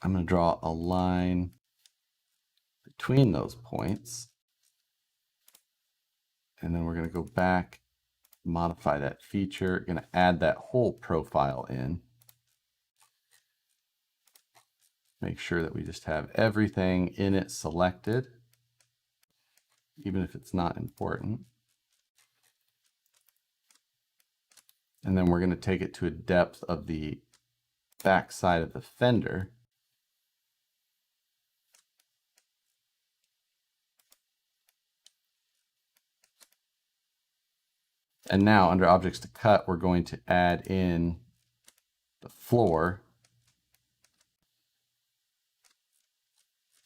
I'm going to draw a line between those points. And then we're going to go back, modify that feature, going to add that whole profile in. Make sure that we just have everything in it selected, even if it's not important. And then we're going to take it to a depth of the back side of the fender. And now under objects to cut, we're going to add in the floor,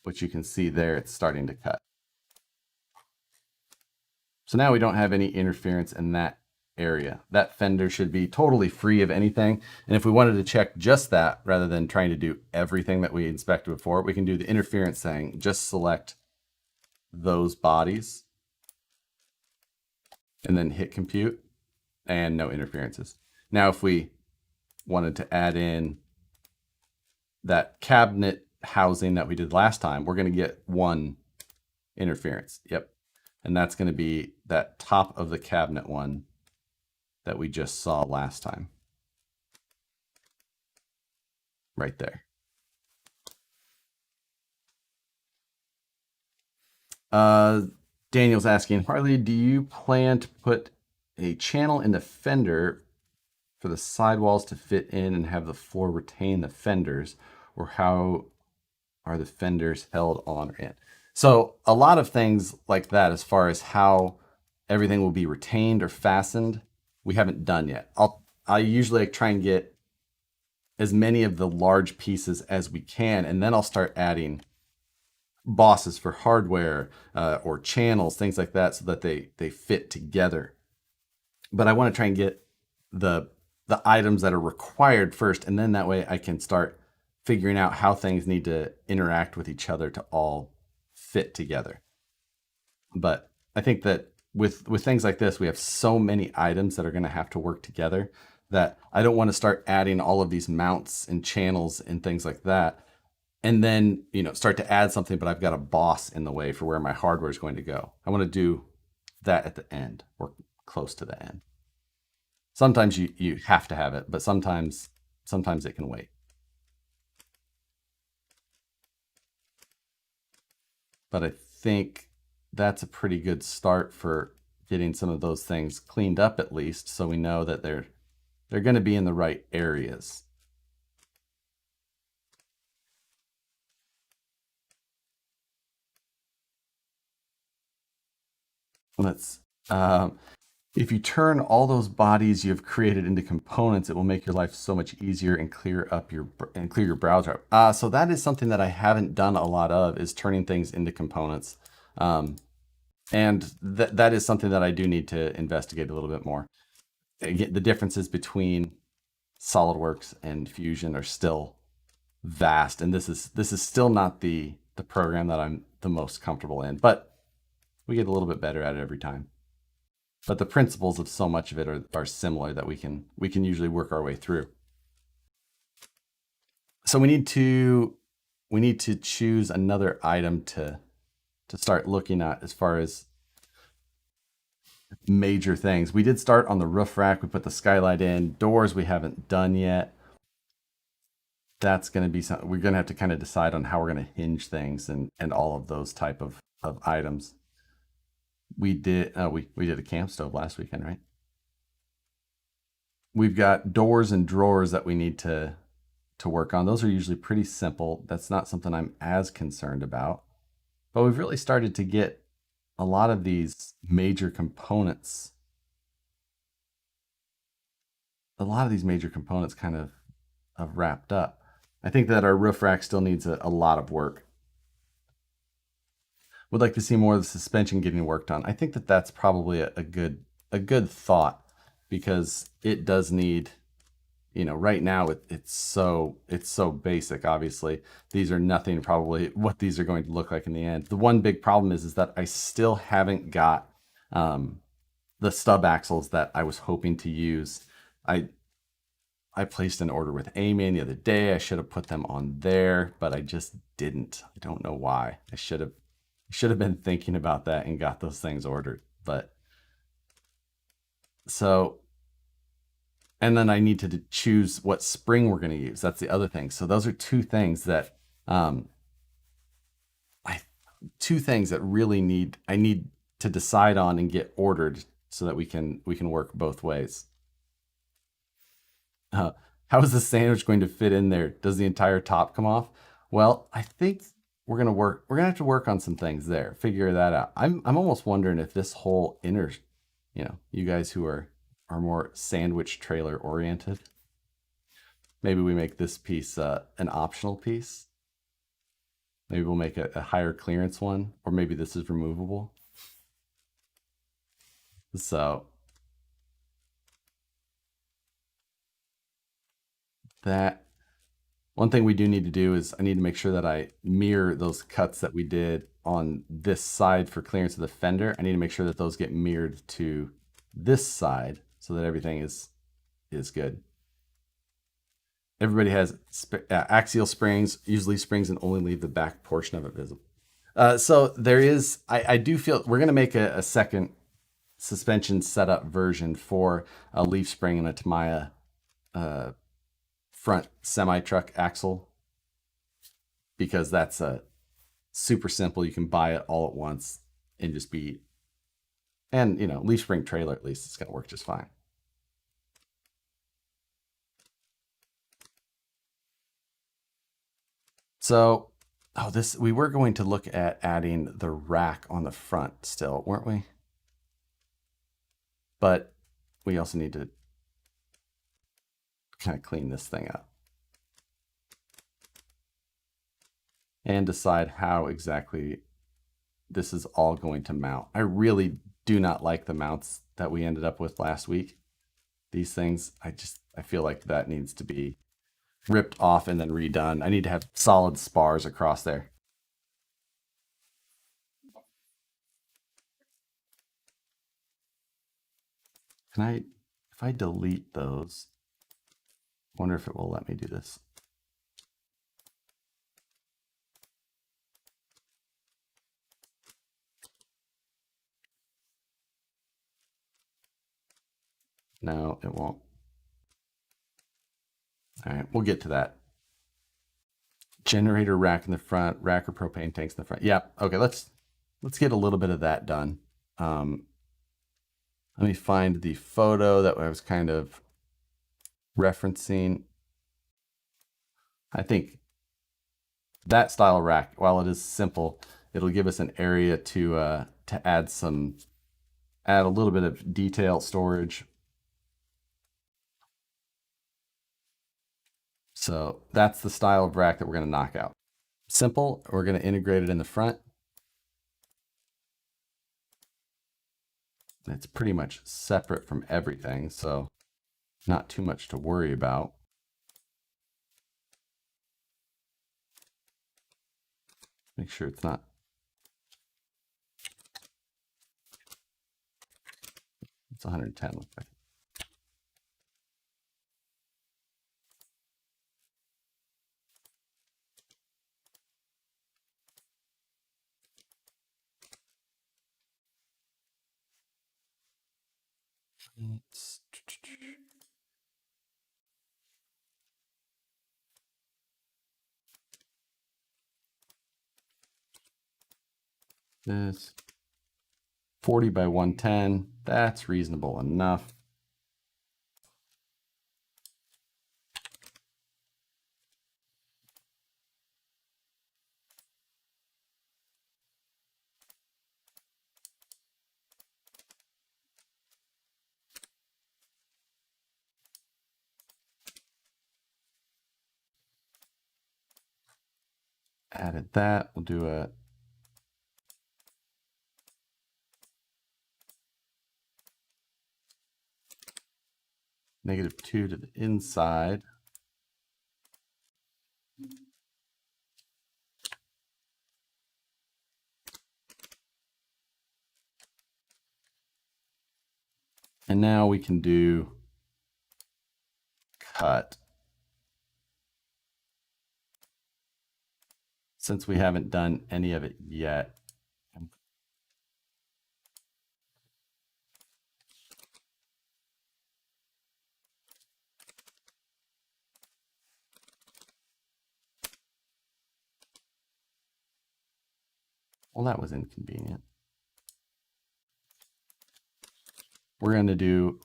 which you can see there, it's starting to cut. So now we don't have any interference in that area. That fender should be totally free of anything. And if we wanted to check just that, rather than trying to do everything that we inspected before, we can do the interference thing. Just select those bodies and then hit compute, and no interferences. Now, if we wanted to add in that cabinet housing that we did last time, we're going to get one interference. Yep. And that's going to be that top of the cabinet one that we just saw last time. Right there. Daniel's asking, Harley, do you plan to put a channel in the fender for the sidewalls to fit in and have the floor retain the fenders, or how are the fenders held on or in? So a lot of things like that, as far as how everything will be retained or fastened, we haven't done yet. I usually try and get as many of the large pieces as we can, and then I'll start adding bosses for hardware or channels, things like that, so that they fit together. But I want to try and get the items that are required first, and then that way I can start figuring out how things need to interact with each other to all fit together. But I think that with things like this, we have so many items that are going to have to work together that I don't want to start adding all of these mounts and channels and things like that, and then start to add something, but I've got a boss in the way for where my hardware is going to go. I want to do that at the end or close to the end. Sometimes you have to have it, but sometimes it can wait. But I think that's a pretty good start for getting some of those things cleaned up, at least, so we know that they're going to be in the right areas. Let's if you turn all those bodies you've created into components, it will make your life so much easier and clear your browser. So that is something that I haven't done a lot of, is turning things into components. And that is something that I do need to investigate a little bit more. Again, the differences between SolidWorks and Fusion are still vast, and this is still not the program that I'm the most comfortable in, but we get a little bit better at it every time. But the principles of so much of it are similar that we can usually work our way through. So we need to choose another item to start looking at as far as major things. We did start on the roof rack. We put the skylight in. Doors we haven't done yet. That's going to be something we're going to have to kind of decide on, how we're going to hinge things and all of those type of items. We did we did a camp stove last weekend, right? We've got doors and drawers that we need to work on. Those are usually pretty simple. That's not something I'm as concerned about. But we've really started to get a lot of these major components. A lot of these major components kind of wrapped up. I think that our roof rack still needs a lot of work. Would like to see more of the suspension getting worked on. I think that that's probably a good thought, because it does need, right now it's so basic. Obviously, these are nothing probably what these are going to look like in the end. The one big problem is that I still haven't got the stub axles that I was hoping to use. I placed an order with A-Man the other day. I should have put them on there, but I just didn't. I don't know why. I should have been thinking about that and got those things ordered. But so, and then I need to choose what spring we're going to use. That's the other thing. So those are two things that really I need to decide on and get ordered so that we can work both ways. How is the sandwich going to fit in there? Does the entire top come off? Well, I think we're gonna have to work on some things there, figure that out. I'm almost wondering if this whole inner, you guys who are more sandwich trailer oriented, maybe we make this piece an optional piece. Maybe we'll make a higher clearance one, or maybe this is removable. So that one thing we do need to do is I need to make sure that I mirror those cuts that we did on this side for clearance of the fender. I need to make sure that those get mirrored to this side so that everything is good. Everybody has axial springs, usually springs, and only leave the back portion of it visible. So there is, I do feel we're going to make a second suspension setup version for a leaf spring and a Tamiya front semi-truck axle, because that's a super simple. You can buy it all at once and just be, and leaf spring trailer, at least it's going to work just fine. So, we were going to look at adding the rack on the front still, weren't we? But we also need to kind of clean this thing up. and decide how exactly this is all going to mount. I really do not like the mounts that we ended up with last week. These things, I feel like that needs to be ripped off and then redone. I need to have solid spars across there. Can I, if I delete those, wonder if it will let me do this. No, it won't. All right, we'll get to that. Generator rack in the front, rack or propane tanks in the front. Yeah, okay, let's get a little bit of that done. Let me find the photo that I was kind of referencing. I think that style rack, while it is simple, it'll give us an area to add a little bit of detail storage. So that's the style of rack that we're going to knock out. Simple, we're going to integrate it in the front. It's pretty much separate from everything, so not too much to worry about. Make sure it's not. It's 110. Looks like. This 40 by 110. That's reasonable enough. Added that. We'll do a -2 to the inside. And now we can do cut. Since we haven't done any of it yet. Well, that was inconvenient. We're going to do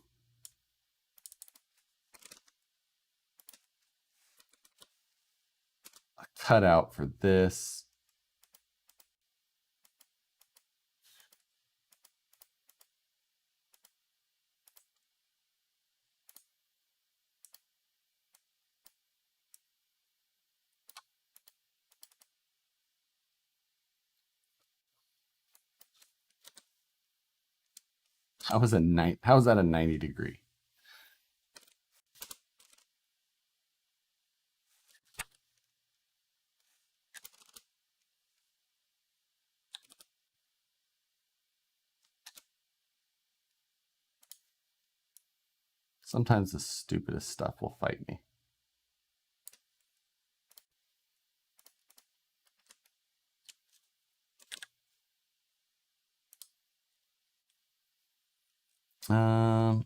a cutout for this. How is that a 90 degree? Sometimes the stupidest stuff will fight me.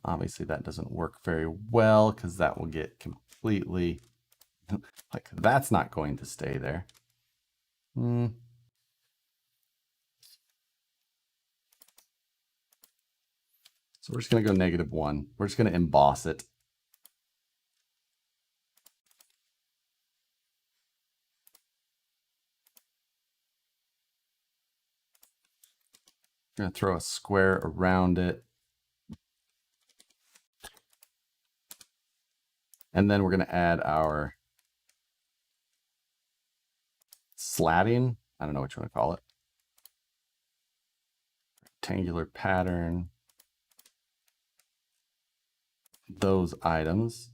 Obviously that doesn't work very well because that will get completely, like that's not going to stay there. So we're just going to go -1. We're just going to emboss it. I'm going to throw a square around it. And then we're going to add our slatting. I don't know what you want to call it. Rectangular pattern. Those items.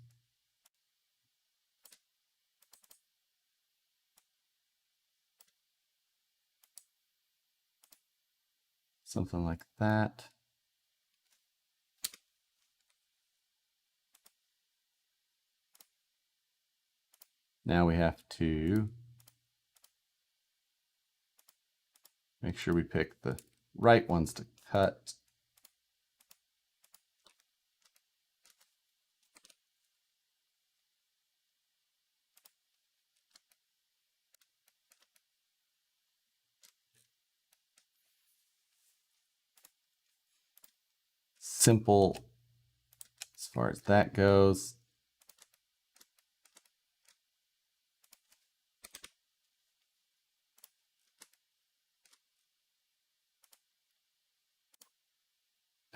Something like that. Now we have to make sure we pick the right ones to cut. Simple as far as that goes.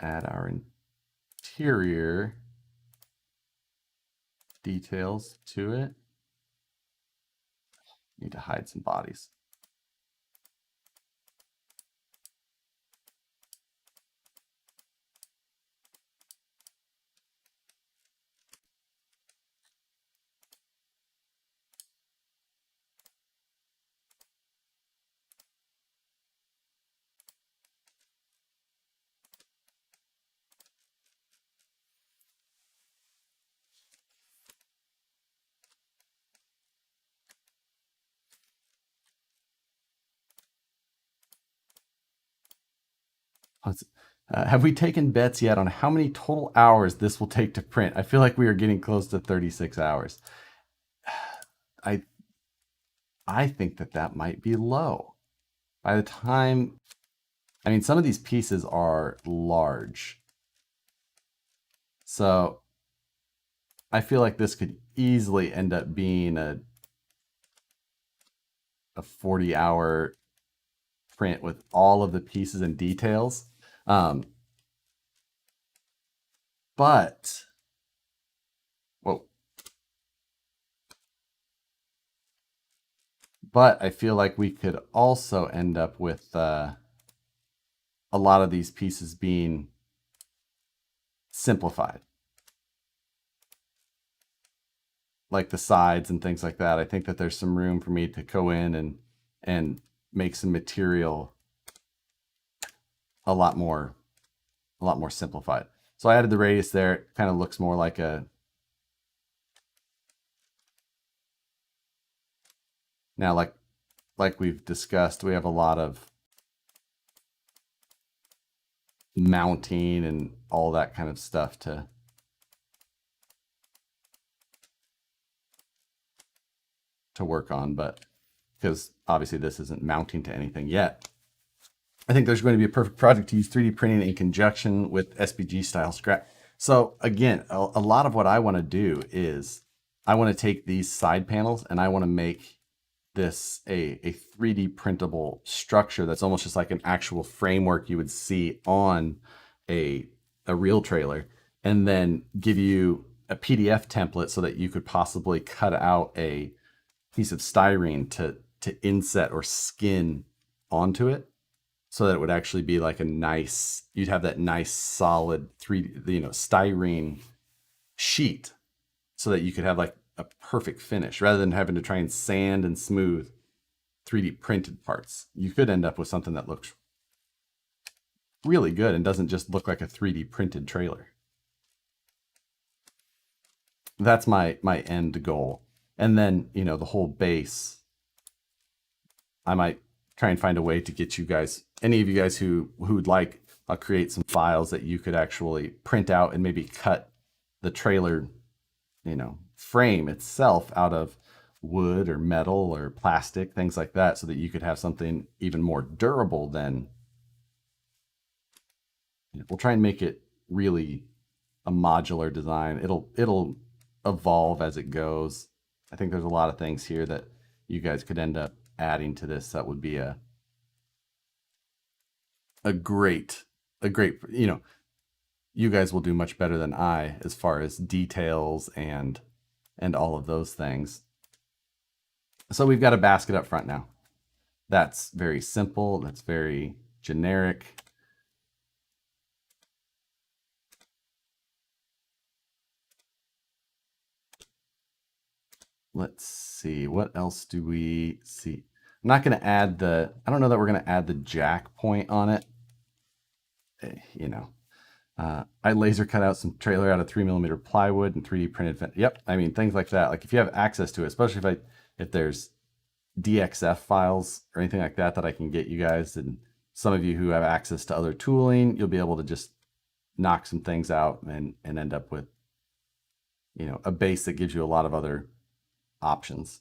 Add our interior details to it. Need to hide some bodies. Have we taken bets yet on how many total hours this will take to print? I feel like we are getting close to 36 hours. I think that might be low. By the time, I mean, some of these pieces are large. So I feel like this could easily end up being a 40-hour print with all of the pieces and details. But, whoa. But I feel like we could also end up with a lot of these pieces being simplified. Like the sides and things like that. I think that there's some room for me to go in and make some material a lot more simplified. So I added the radius there. It kind of looks more like a, now like we've discussed, we have a lot of mounting and all that kind of stuff to work on, but because obviously this isn't mounting to anything yet, I think there's going to be a perfect project to use 3D printing in conjunction with SPG style scrap. So again, a lot of what I want to do is I want to take these side panels and I want to make this a 3D printable structure that's almost just like an actual framework you would see on a real trailer, and then give you a PDF template so that you could possibly cut out a piece of styrene to inset or skin onto it, so that it would actually be like a nice, you'd have that nice solid 3D, styrene sheet, so that you could have like a perfect finish rather than having to try and sand and smooth 3D printed parts. You could end up with something that looks really good and doesn't just look like a 3D printed trailer. That's my end goal. And then, the whole base, I might try and find a way to get you guys, any of you guys who'd like, I'll create some files that you could actually print out and maybe cut the trailer, frame itself out of wood or metal or plastic, things like that, so that you could have something even more durable than, we'll try and make it really a modular design. It'll evolve as it goes. I think there's a lot of things here that you guys could end up adding to this that would be a great, you guys will do much better than I as far as details and all of those things. So we've got a basket up front now. That's very simple. That's very generic. Let's see, what else do we see? I'm not going to add I don't know that we're going to add the jack point on it. You know, I laser cut out some trailer out of 3mm plywood and 3D printed. Yep. I mean, things like that. Like if you have access to it, especially if there's DXF files or anything like that I can get you guys, and some of you who have access to other tooling, you'll be able to just knock some things out and end up with, a base that gives you a lot of other options.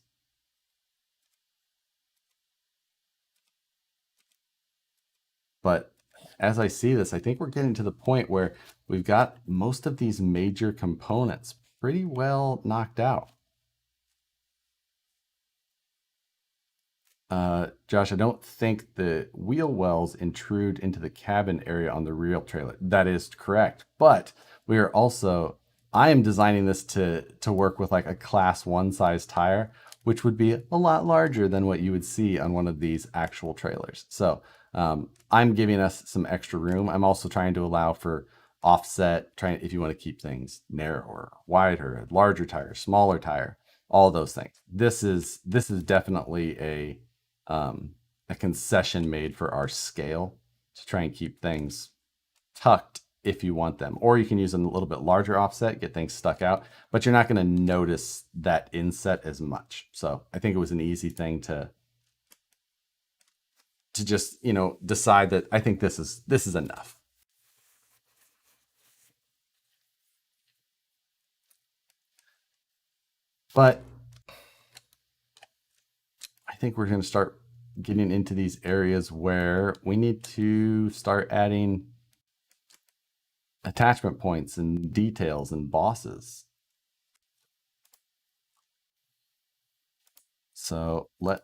But as I see this, I think we're getting to the point where we've got most of these major components pretty well knocked out. Josh, I don't think the wheel wells intrude into the cabin area on the real trailer. That is correct. But we are also, I am designing this to work with like a class 1 size tire, which would be a lot larger than what you would see on one of these actual trailers. So I'm giving us some extra room. I'm also trying to allow for offset, trying if you want to keep things narrower, wider, larger tire, smaller tire, all those things. This is definitely a concession made for our scale to try and keep things tucked if you want them. Or you can use a little bit larger offset, get things stuck out, but you're not going to notice that inset as much. So I think it was an easy thing to just, decide that I think this is enough. But I think we're going to start getting into these areas where we need to start adding attachment points and details and bosses. So I'm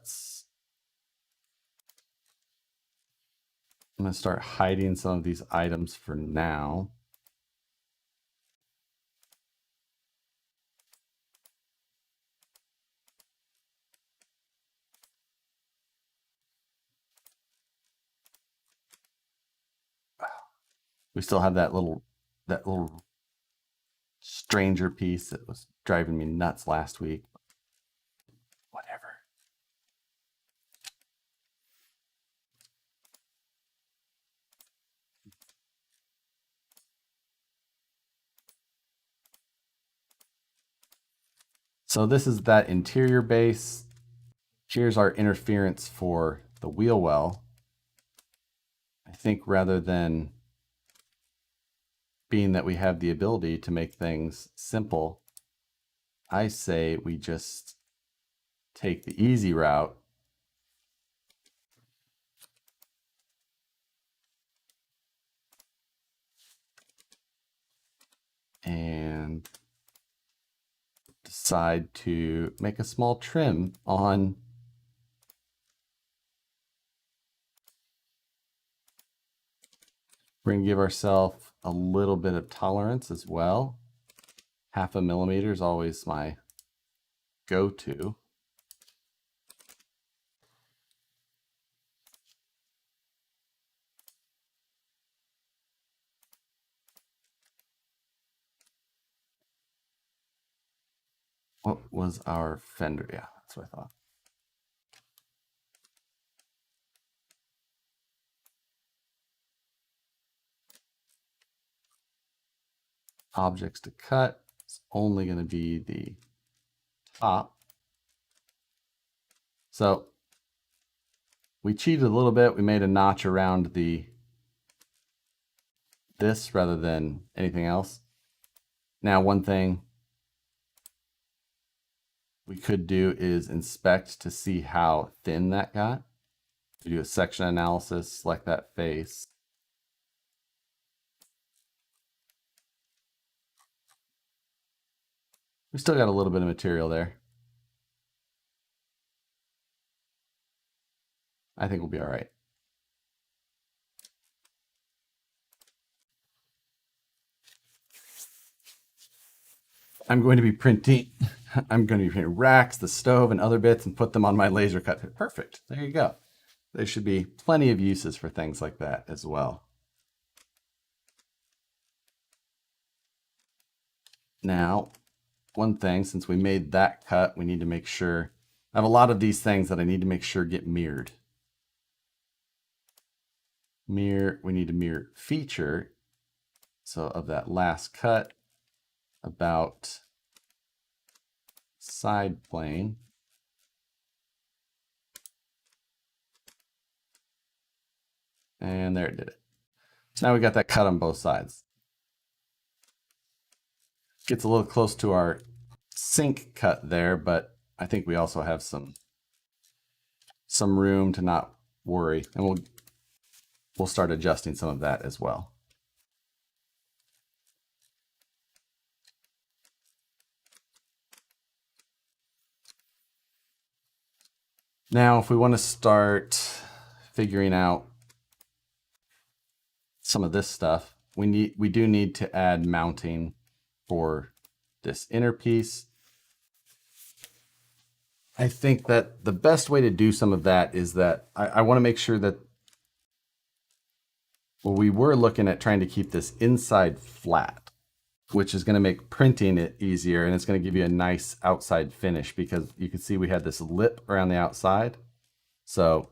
going to start hiding some of these items for now. We still have that little stranger piece that was driving me nuts last week. Whatever. So this is that interior base. Here's our interference for the wheel well. I think rather than being that we have the ability to make things simple, I say we just take the easy route and decide to make a small trim on we're going to give ourselves a little bit of tolerance as well. 0.5 millimeter is always my go-to. What was our fender? Yeah, that's what I thought. Objects to cut. It's only going to be the top. So we cheated a little bit. We made a notch around this rather than anything else. Now, one thing we could do is inspect to see how thin that got. We do a section analysis, select that face. We still got a little bit of material there. I think we'll be all right. I'm going to be printing racks, the stove, and other bits and put them on my laser cut. Perfect. There you go. There should be plenty of uses for things like that as well. Now, one thing, since we made that cut, we need to make sure, I have a lot of these things that I need to make sure get mirrored. Mirror, we need to mirror feature. So of that last cut, about side plane. And there it did it. So now we got that cut on both sides. Gets a little close to our sink cut there, but I think we also have some room to not worry, and we'll start adjusting some of that as well. Now, if we want to start figuring out some of this stuff, we do need to add mounting for this inner piece. I think that the best way to do some of that is that I want to make sure that, well, we were looking at trying to keep this inside flat, which is going to make printing it easier, and it's going to give you a nice outside finish because you can see we had this lip around the outside. So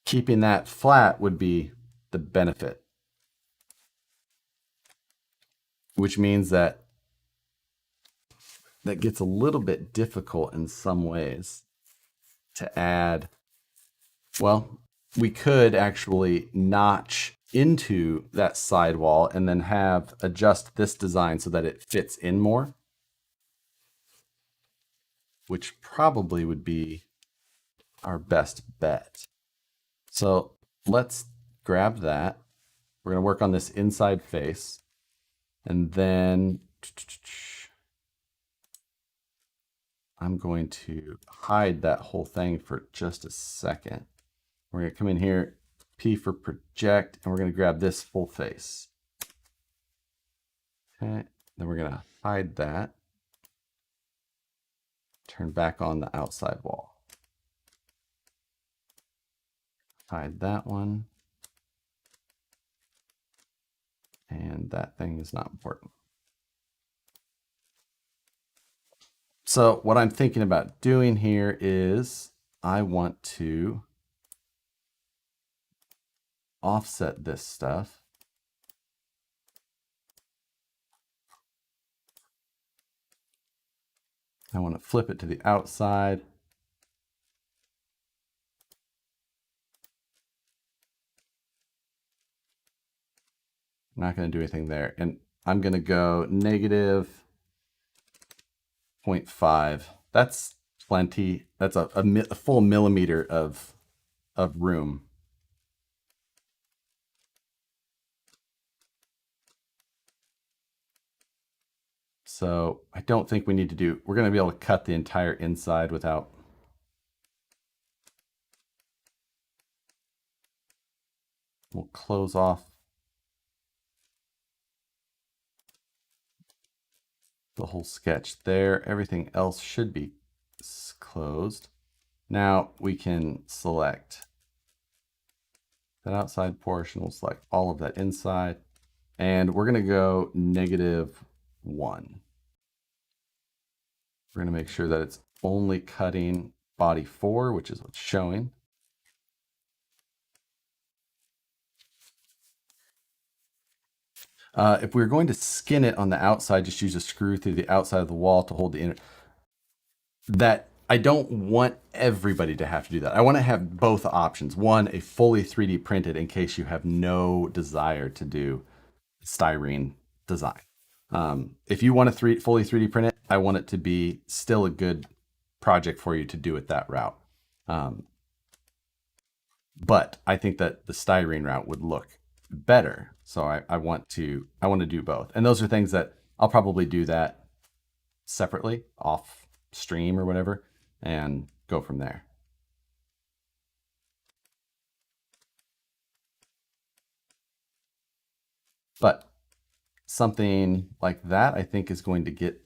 keeping that flat would be the benefit, which means that gets a little bit difficult in some ways to add. Well, we could actually notch into that sidewall and then adjust this design so that it fits in more, which probably would be our best bet. So let's grab that. We're going to work on this inside face, and then I'm going to hide that whole thing for just a second. We're going to come in here, P for project, and we're going to grab this full face. Okay, then we're going to hide that. Turn back on the outside wall. Hide that one. And that thing is not important. So what I'm thinking about doing here is I want to offset this stuff. I want to flip it to the outside. I'm not going to do anything there. And I'm going to go negative 0.5. That's plenty. That's a full millimeter of room. So I don't think we need to do, we're going to be able to cut the entire inside without. We'll close off the whole sketch there. Everything else should be closed. Now we can select that outside portion. We'll select all of that inside, and we're going to go -1. We're going to make sure that it's only cutting body 4, which is what's showing. If we're going to skin it on the outside, just use a screw through the outside of the wall to hold the inner. That I don't want everybody to have to do that. I want to have both options. One, a fully 3D printed in case you have no desire to do styrene design. If you want to fully 3D print it, I want it to be still a good project for you to do it that route. But I think that the styrene route would look better. So I want to do both. And those are things that I'll probably do that separately off stream or whatever and go from there. But something like that I think is going to get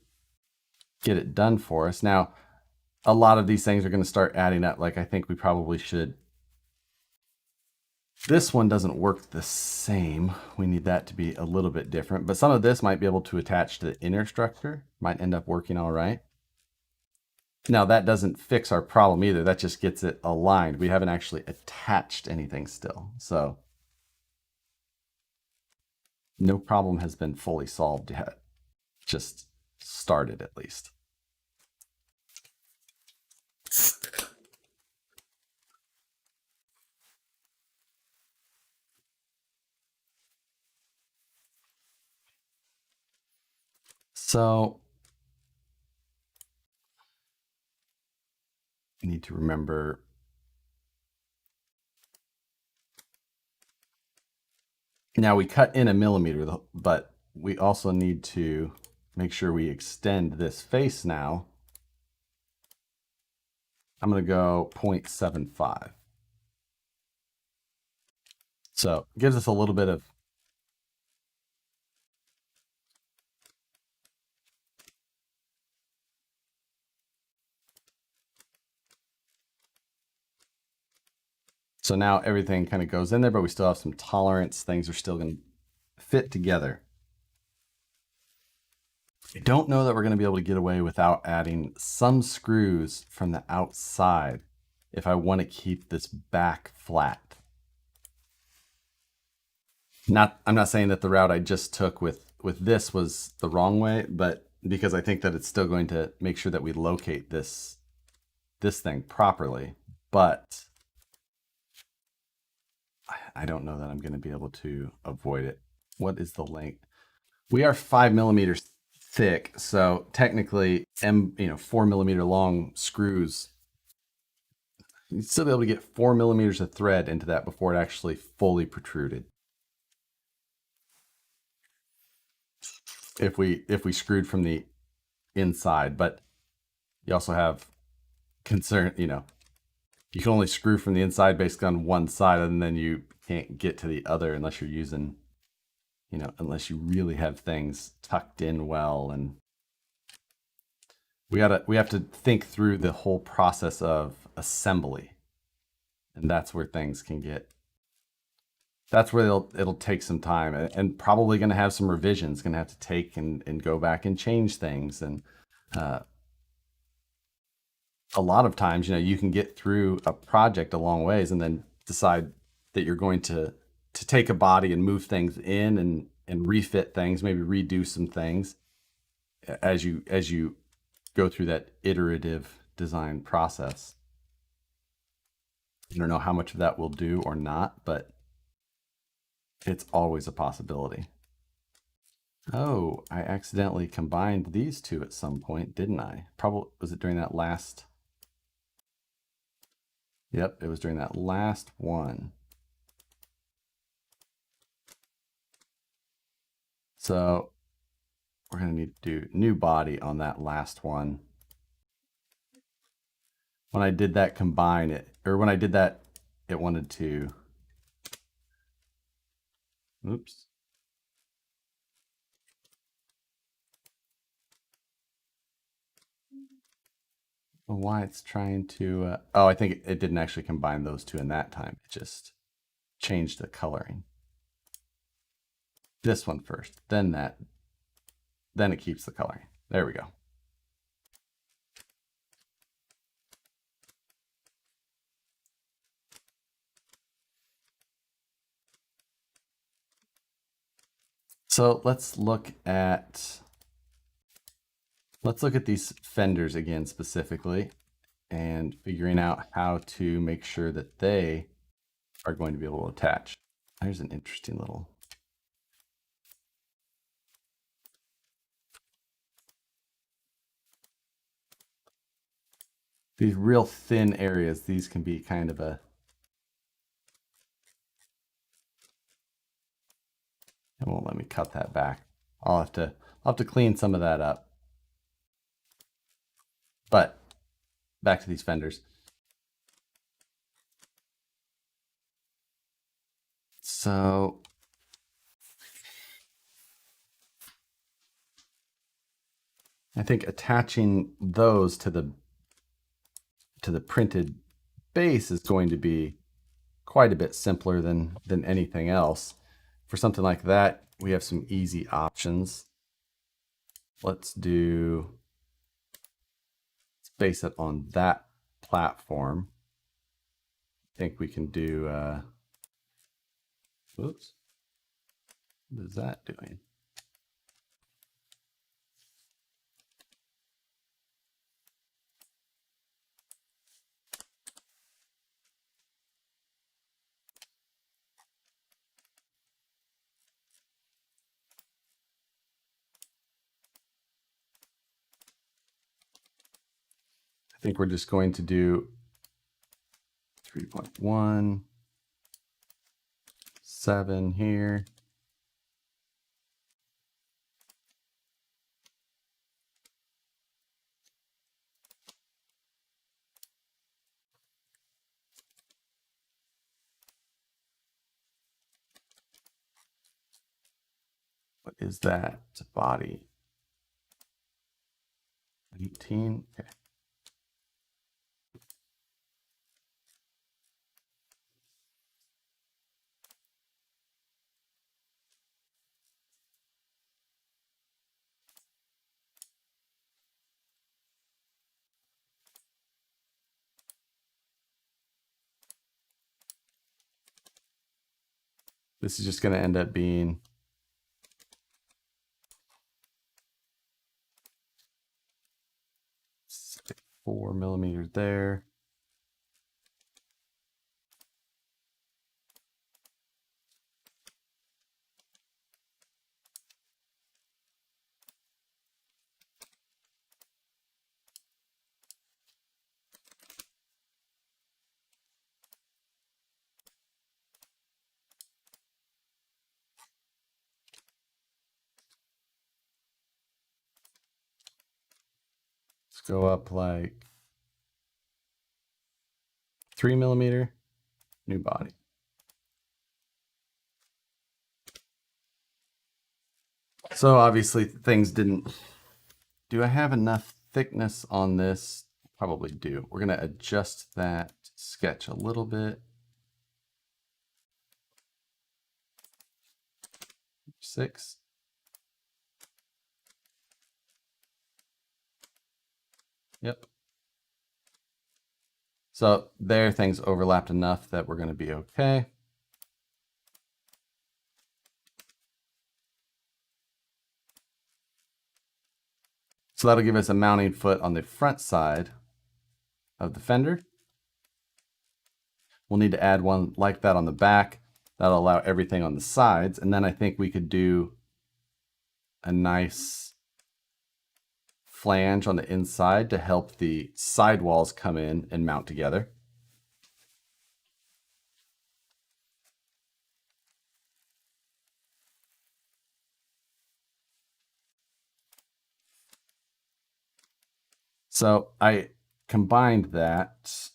it done for us. Now, a lot of these things are going to start adding up. Like I think we probably should This one doesn't work the same. We need that to be a little bit different, but some of this might be able to attach to the inner structure. Might end up working all right. Now that doesn't fix our problem either. That just gets it aligned. We haven't actually attached anything still. So no problem has been fully solved yet. Just started at least. So you need to remember now we cut in 1 millimeter, but we also need to make sure we extend this face now. I'm going to go 0.75. So it gives us a little bit of so now everything kind of goes in there, but we still have some tolerance. Things are still going to fit together. I don't know that we're going to be able to get away without adding some screws from the outside if I want to keep this back flat. I'm not saying that the route I just took with this was the wrong way, but because I think that it's still going to make sure that we locate this thing properly. But I don't know that I'm going to be able to avoid it. What is the length? We are 5 millimeters thick, so technically 4 millimeter long screws, you'd still be able to get 4 millimeters of thread into that before it actually fully protruded. If we screwed from the inside, but you also have concern, you can only screw from the inside based on one side, and then you can't get to the other unless you're using, unless you really have things tucked in well. And we have to think through the whole process of assembly, and that's where things can get. That's where it'll take some time, and probably going to have some revisions. Going to have to take and go back and change things, and a lot of times, you can get through a project a long ways and then decide that you're going to take a body and move things in and refit things, maybe redo some things as you go through that iterative design process. I don't know how much of that we'll do or not, but it's always a possibility. Oh, I accidentally combined these two at some point, didn't I? Probably, was it during that last? Yep, it was during that last one. So we're going to need to do new body on that last one. When I did that combine it, or when I did that, it wanted to, oops. Why it's trying to, oh, I think it didn't actually combine those two in that time. It just changed the coloring. This one first, then that, then it keeps the coloring. There we go. So let's look at these fenders again specifically and figuring out how to make sure that they are going to be able to attach. There's an interesting little. These real thin areas, these can be kind of a. It won't let me cut that back. I'll have to clean some of that up. But back to these fenders. So I think attaching those to the printed base is going to be quite a bit simpler than anything else. For something like that, we have some easy options. Let's base it on that platform. I think we can do, whoops, what is that doing? I think we're just going to do 3.1, 7 here. What is that? It's a body. 18. Okay. This is just going to end up being 4 millimeters there. Let's go up like 3 millimeter, new body. So obviously things didn't, do I have enough thickness on this? Probably do. We're going to adjust that sketch a little bit. 6. Yep. So there, things overlapped enough that we're going to be okay. So that'll give us a mounting foot on the front side of the fender. We'll need to add one like that on the back. That'll allow everything on the sides. And then I think we could do a nice flange on the inside to help the sidewalls come in and mount together. So I combined that.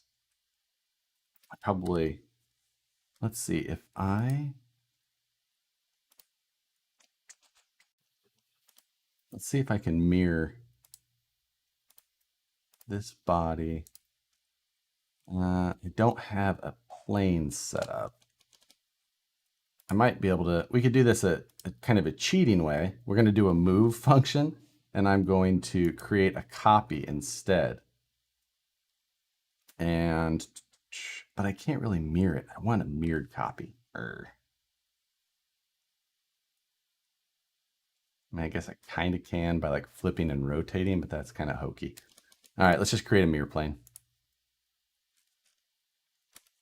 I probably, let's see if let's see if I can mirror this body. I don't have a plane set up. I might be able to, we could do this a kind of a cheating way. We're going to do a move function, and I'm going to create a copy instead. And, but I can't really mirror it. I want a mirrored copy. I mean, I guess I kind of can by like flipping and rotating, but that's kind of hokey. All right, let's just create a mirror plane.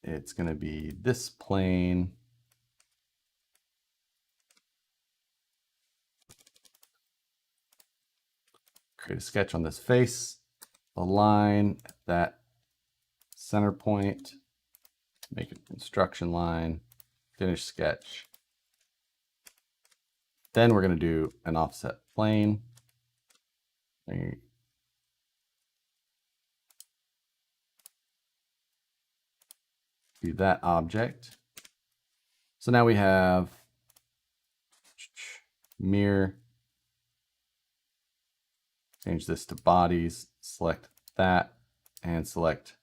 It's going to be this plane. Create a sketch on this face, align that center point, make a construction line, finish sketch. Then we're going to do an offset plane. Do that object. So now we have mirror. Change this to bodies, select that, and select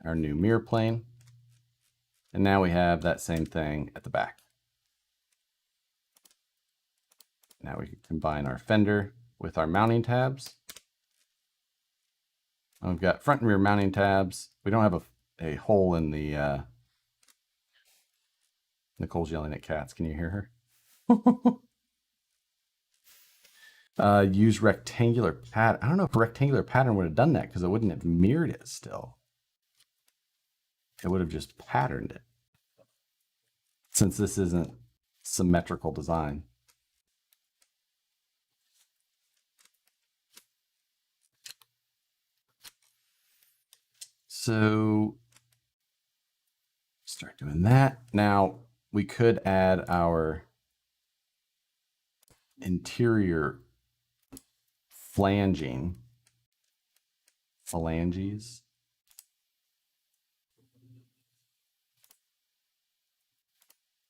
our new mirror plane. And now we have that same thing at the back. Now we can combine our fender with our mounting tabs. And we've got front and rear mounting tabs. We don't have a hole in the, Nicole's yelling at cats. Can you hear her? Use rectangular pattern. I don't know if a rectangular pattern would have done that because it wouldn't have mirrored it still. It would have just patterned it. Since this isn't symmetrical design. So start doing that. Now we could add our interior phalanges.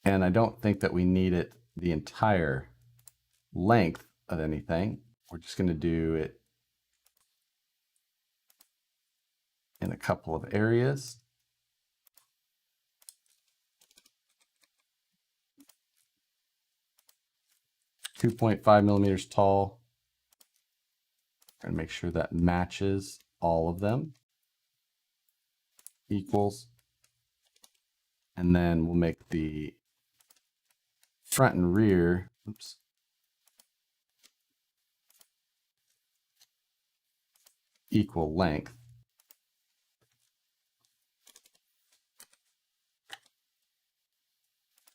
And I don't think that we need it the entire length of anything. We're just going to do it in a couple of areas. .5 millimeters tall. And make sure that matches all of them. Equals. And then we'll make the front and rear, oops, equal length.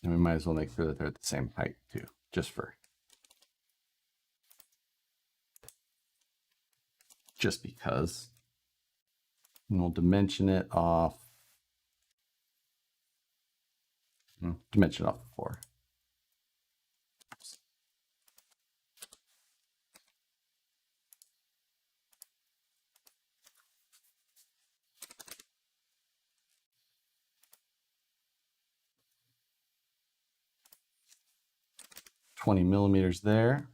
And we might as well make sure that they're at the same height too, just because. And we'll dimension it off. Dimension off the floor. 20 millimeters there.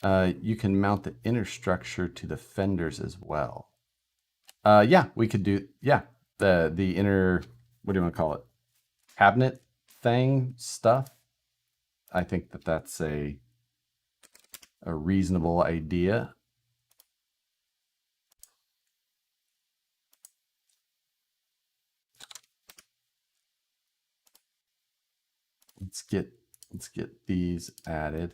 You can mount the inner structure to the fenders as well. Yeah, we could do, yeah, the inner, what do you want to call it? Cabinet thing stuff. I think that that's a reasonable idea. Let's get these added.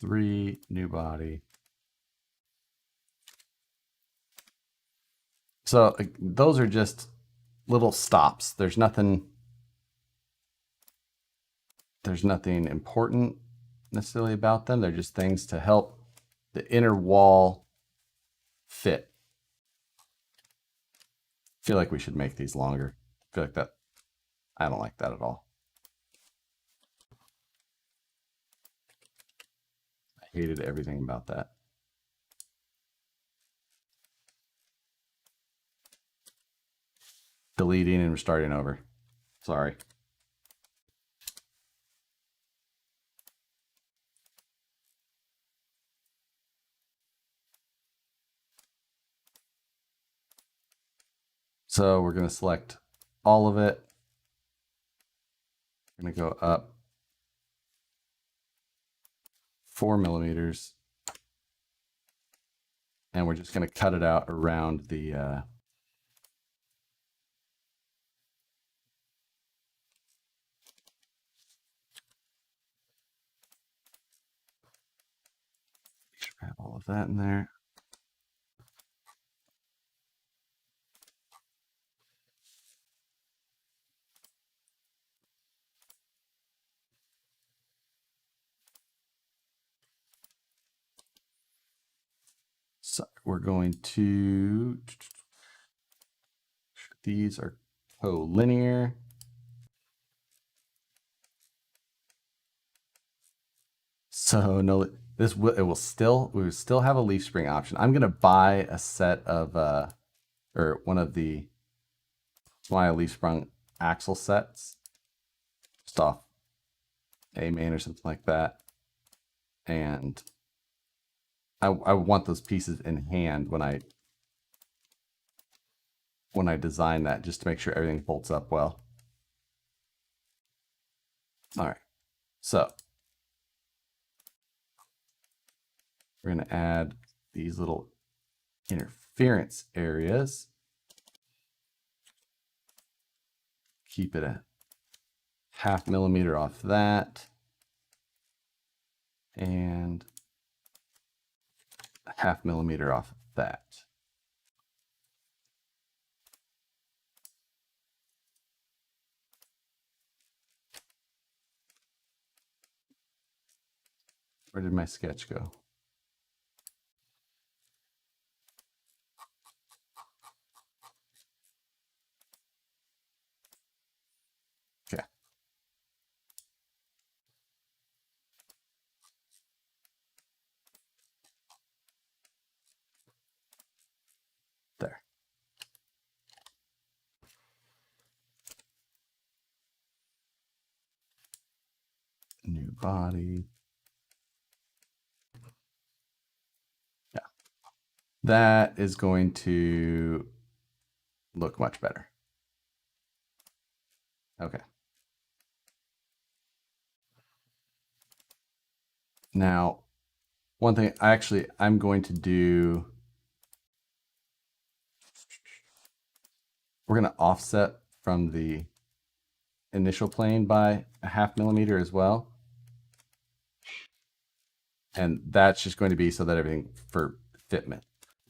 Three, new body. So those are just little stops. There's nothing important necessarily about them. They're just things to help the inner wall fit. I feel like we should make these longer. I feel like that, I don't like that at all. I hated everything about that. Deleting and starting over. Sorry. So we're going to select all of it. I'm going to go up 4 millimeters. And we're just going to cut it out around the have all of that in there. So we're going to, these are collinear. So no, we will still have a leaf spring option. I'm gonna buy a set of or one of the my leaf sprung axle sets, just off A-Main or something like that, and I want those pieces in hand when I design that, just to make sure everything bolts up well. All right, so we're going to add these little interference areas. Keep it a 0.5 millimeter off that, and a 0.5 millimeter off that. Where did my sketch go? Okay. There. New body. Yeah. That is going to look much better. Okay. Now, one thing I'm going to do, we're going to offset from the initial plane by a 0.5 millimeter as well. And that's just going to be so that everything for fitment.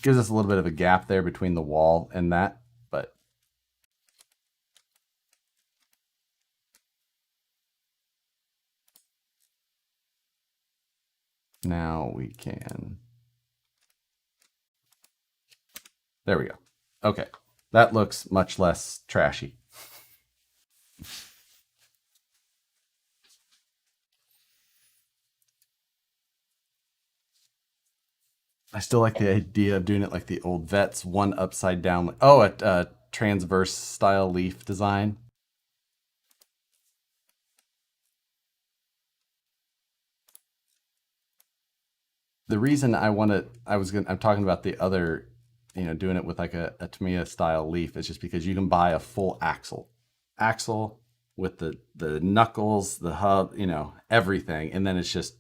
Gives us a little bit of a gap there between the wall and that, but now we can, there we go. Okay, that looks much less trashy. I still like the idea of doing it like the old vets, one upside down. Oh, a transverse style leaf design. The reason I'm talking about the other, doing it with like a Tamiya style leaf is just because you can buy a full axle with the knuckles, the hub, everything, and then you just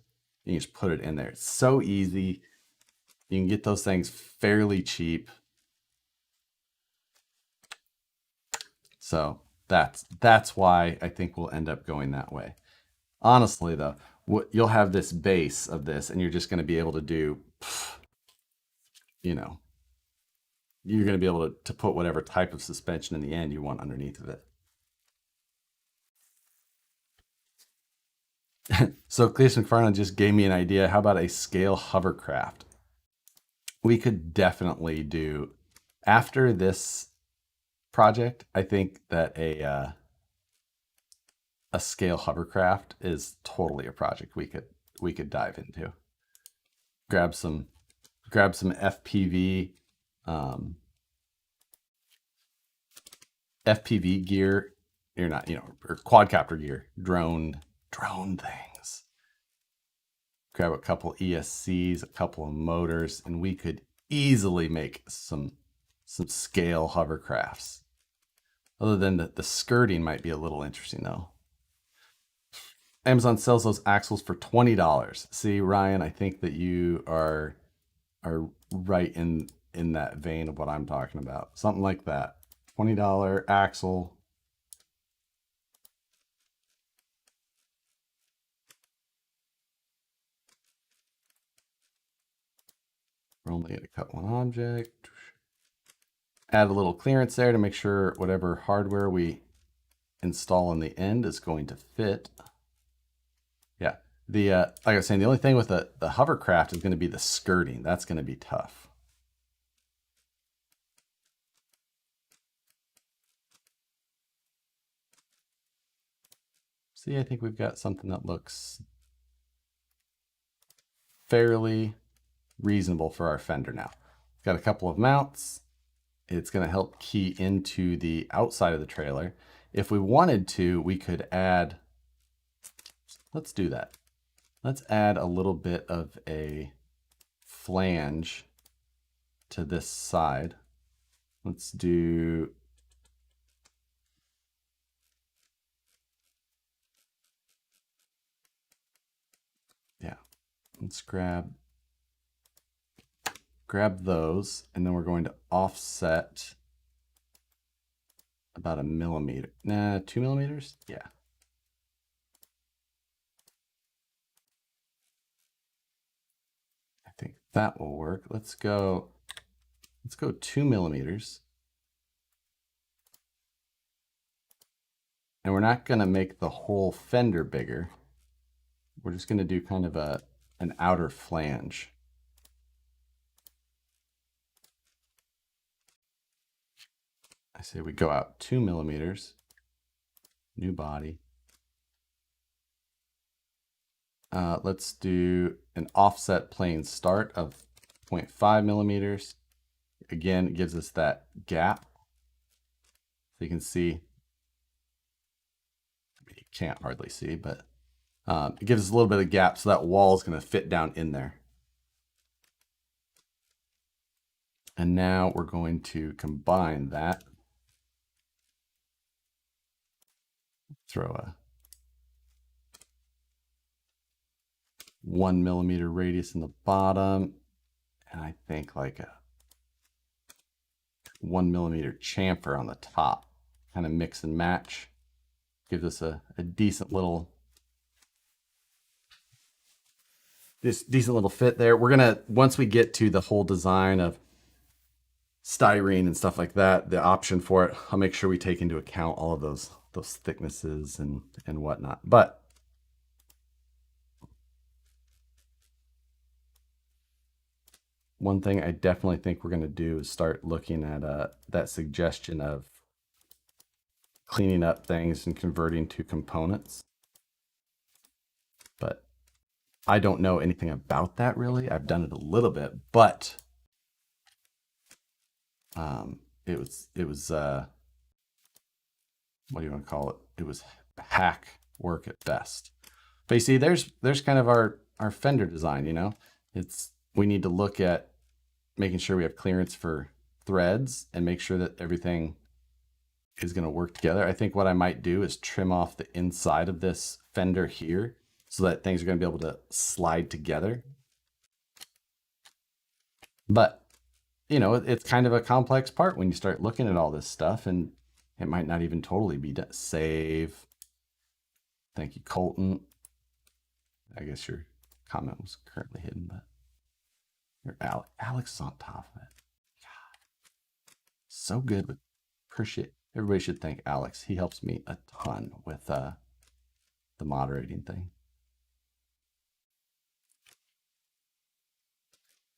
put it in there. It's so easy. You can get those things fairly cheap. So that's why I think we'll end up going that way. Honestly, though, you'll have this base of this, and you're just going to be able to do, you're going to be able to put whatever type of suspension in the end you want underneath of it. So Cleus McFarland just gave me an idea. How about a scale hovercraft? We could definitely do, after this project, I think that a scale hovercraft is totally a project we could dive into. Grab some FPV FPV gear, or quadcopter gear, drone things. Grab a couple ESCs, a couple of motors, and we could easily make some scale hovercrafts. Other than the skirting might be a little interesting though. Amazon sells those axles for $20. See, Ryan, I think that you are right in that vein of what I'm talking about. Something like that. $20 axle. We're only going to cut one object. Add a little clearance there to make sure whatever hardware we install in the end is going to fit. Yeah, like I was saying, the only thing with the hovercraft is going to be the skirting. That's going to be tough. See, I think we've got something that looks fairly reasonable for our fender now. It's got a couple of mounts. It's going to help key into the outside of the trailer. If we wanted to, we could add, let's do that. Let's add a little bit of a flange to this side. Let's do, yeah, let's grab those, and then we're going to offset about 1 millimeter. Nah, 2 millimeters? Yeah. I think that will work. Let's go 2 millimeters. And we're not gonna make the whole fender bigger. We're just gonna do kind of an outer flange. I say we go out 2 millimeters, new body. Let's do an offset plane start of 0.5 millimeters. Again, it gives us that gap. So you can see, I mean, you can't hardly see, but it gives us a little bit of gap so that wall is going to fit down in there. And now we're going to combine that. Throw a 1 millimeter radius in the bottom, and I think like a 1 millimeter chamfer on the top. Kind of mix and match. Gives us a decent little fit there. We're gonna, once we get to the whole design of styrene and stuff like that, the option for it, I'll make sure we take into account all of those thicknesses and whatnot. But one thing I definitely think we're going to do is start looking at that suggestion of cleaning up things and converting to components. But I don't know anything about that really. I've done it a little bit, but it was what do you want to call it? It was hack work at best. But you see, there's kind of our fender design, you know? We need to look at making sure we have clearance for threads and make sure that everything is going to work together. I think what I might do is trim off the inside of this fender here so that things are going to be able to slide together. But, you know, it's kind of a complex part when you start looking at all this stuff, and it might not even totally be done. Save. Thank you, Colton. I guess your comment was currently hidden, but Alex is on top of it. God, so good with, appreciate. Everybody should thank Alex. He helps me a ton with the moderating thing.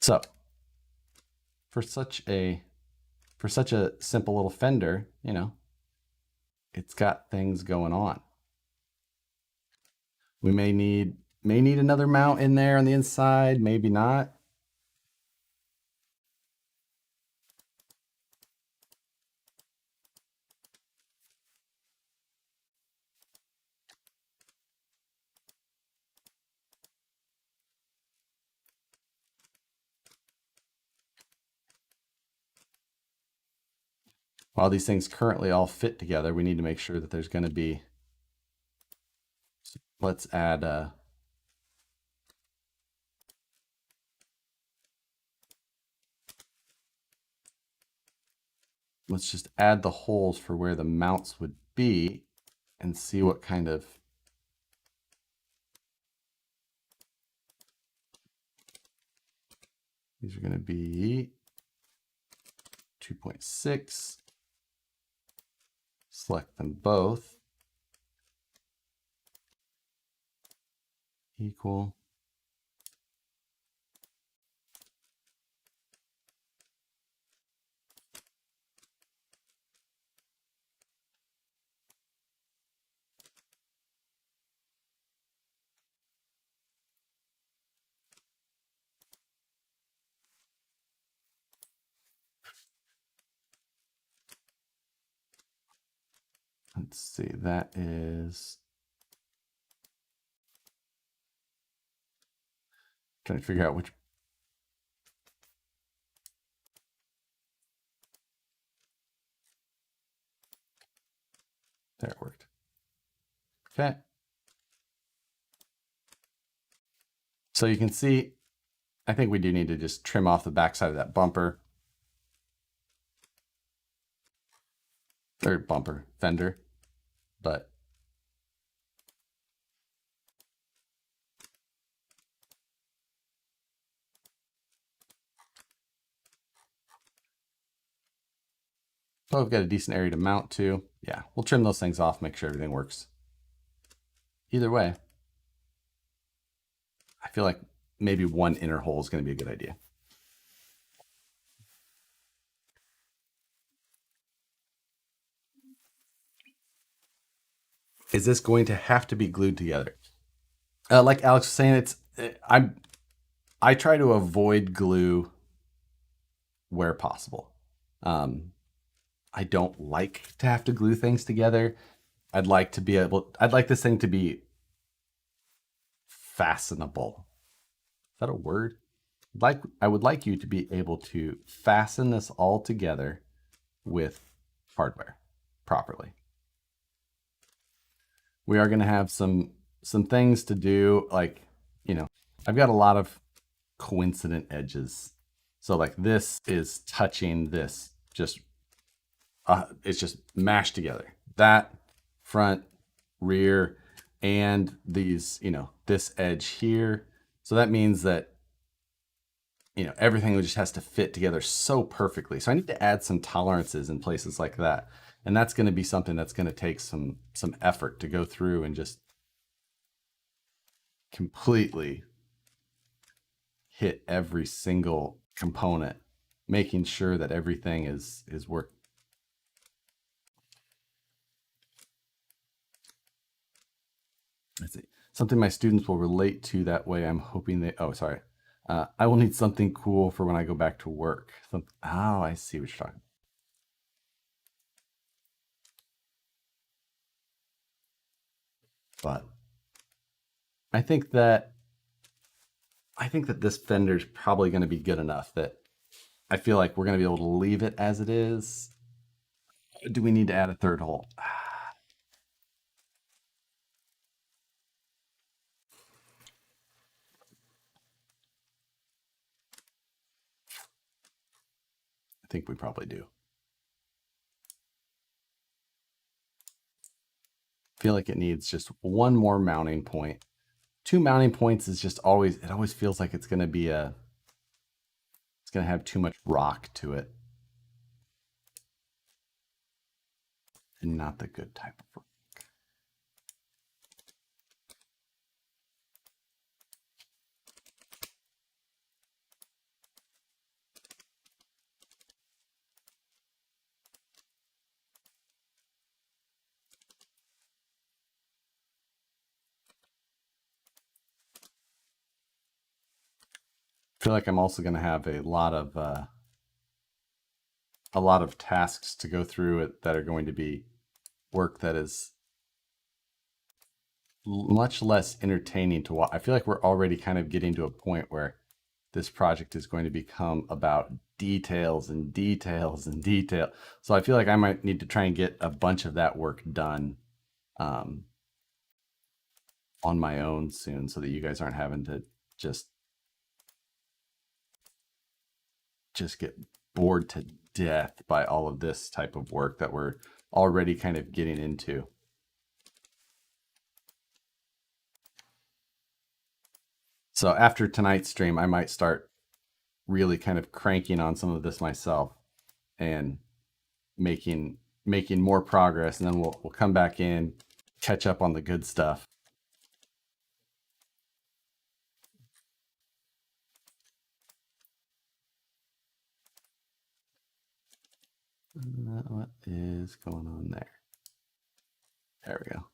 So for such a simple little fender, you know, it's got things going on. We may need another mount in there on the inside, maybe not. While these things currently all fit together, we need to make sure that there's going to be, let's add let's just add the holes for where the mounts would be and see what kind of these are going to be 2.6. Select them both. Equal. let's see, that is, trying to figure out which, there it worked. Okay. So you can see, I think we do need to just trim off the backside of that bumper. Or bumper, fender, but so we've got a decent area to mount to. Yeah, we'll trim those things off, make sure everything works. Either way, I feel like maybe one inner hole is going to be a good idea. Is this going to have to be glued together? Like Alex was saying, I try to avoid glue where possible. I don't like to have to glue things together. I'd like this thing to be fastenable. Is that a word? I would like you to be able to fasten this all together with hardware properly. We are going to have some things to do, like, you know, I've got a lot of coincident edges. So like this is touching this, just it's just mashed together. That front, rear, and these, you know, this edge here. So that means that, you know, everything just has to fit together so perfectly. So I need to add some tolerances in places like that. And that's going to be something that's going to take some effort to go through and just completely hit every single component, making sure that everything is working. Let's see. Something my students will relate to that way. I'm hoping they, oh, sorry. I will need something cool for when I go back to work. Oh, I see what you're talking about. But I think that this fender is probably going to be good enough that I feel like we're going to be able to leave it as it is. Do we need to add a third hole? I think we probably do. I feel like it needs just one more mounting point. 2 mounting points is just always, it always feels like it's going to be it's going to have too much rock to it. And not the good type of rock. I feel like I'm also going to have a lot of tasks to go through it that are going to be work that is much less entertaining to watch. I feel like we're already kind of getting to a point where this project is going to become about details and details and detail. So I feel like I might need to try and get a bunch of that work done on my own soon, so that you guys aren't having to just get bored to death by all of this type of work that we're already kind of getting into. So after tonight's stream, I might start really kind of cranking on some of this myself and making more progress, and then we'll come back in, catch up on the good stuff. What is going on there? There we go.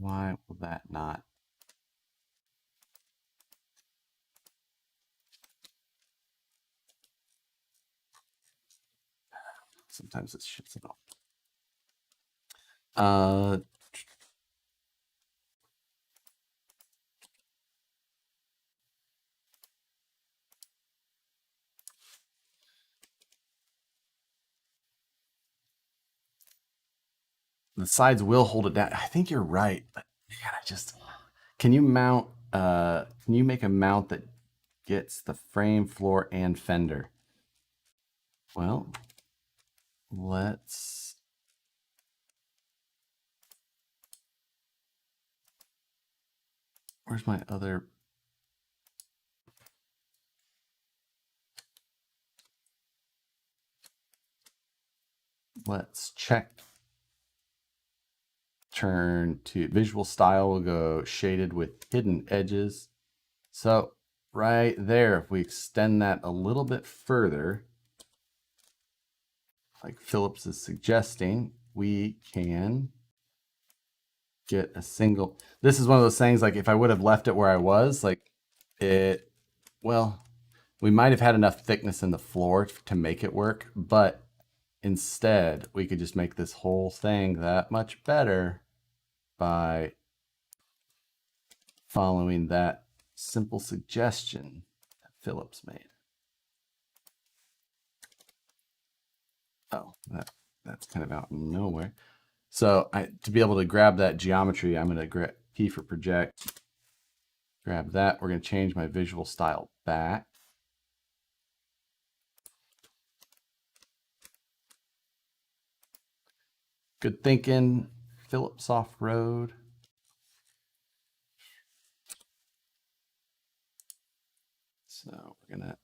Why will that not? Sometimes it shits it off. The sides will hold it down. I think you're right, but man, I just can you mount? Can you make a mount that gets the frame, floor, and fender? Well, let's. Where's my other? Let's check. Turn to visual style. We'll go shaded with hidden edges. So right there, if we extend that a little bit further, like Phillips is suggesting, we can get a single. This is one of those things, like if I would have left it where I was, like it, well, we might have had enough thickness in the floor to make it work, but instead we could just make this whole thing that much better by following that simple suggestion that Phillips made. Oh, that's kind of out of nowhere. So to be able to grab that geometry, I'm going to P for project, grab that. We're going to change my visual style back. Good thinking, Phillips off-road. So we're going to,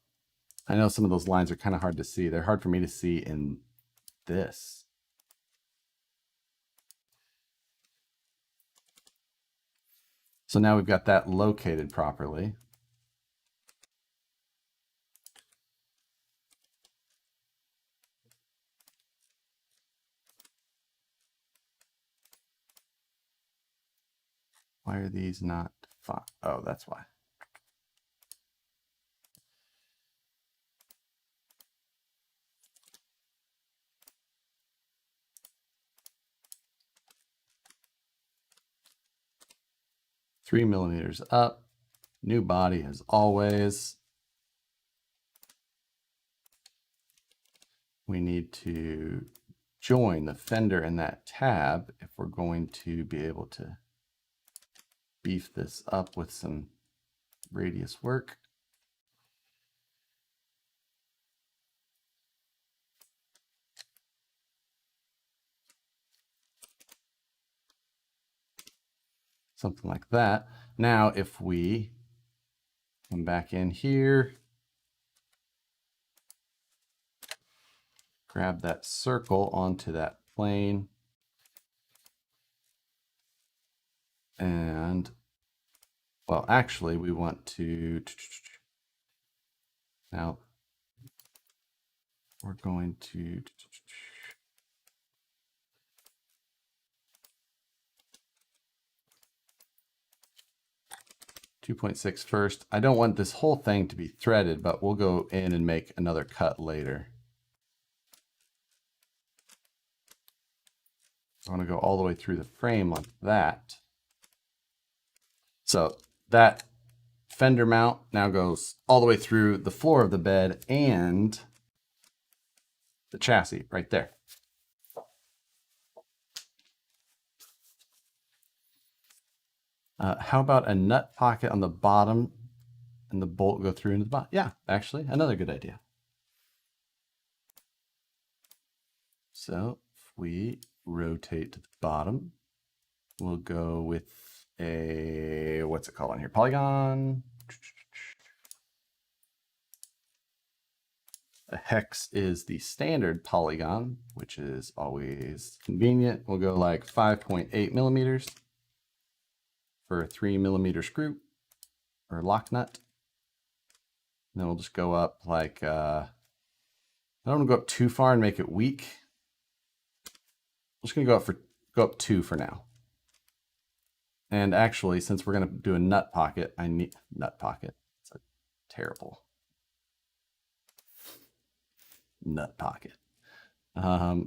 I know some of those lines are kind of hard to see. They're hard for me to see in this. So now we've got that located properly. Why are these not fine? Oh, that's why. Three millimeters up. New body as always. We need to join the fender and that tab if we're going to be able to beef this up with some radius work. Something like that. Now, if we come back in here, grab that circle onto that plane, and, well, actually, we want to, now, we're going to, 2.6 first. I don't want this whole thing to be threaded, but we'll go in and make another cut later. I want to go all the way through the frame like that. So that fender mount now goes all the way through the floor of the bed and the chassis right there. How about a nut pocket on the bottom and the bolt go through into the bottom? Yeah, actually, another good idea. So if we rotate to the bottom, we'll go with a, what's it called on here? Polygon. A hex is the standard polygon, which is always convenient. We'll go like 5.8 millimeters for a 3 millimeter screw or lock nut. And then we'll just go up like, I don't want to go up too far and make it weak. I'm just gonna go up 2 for now. And actually, since we're going to do a nut pocket, I need nut pocket. It's a terrible nut pocket. We're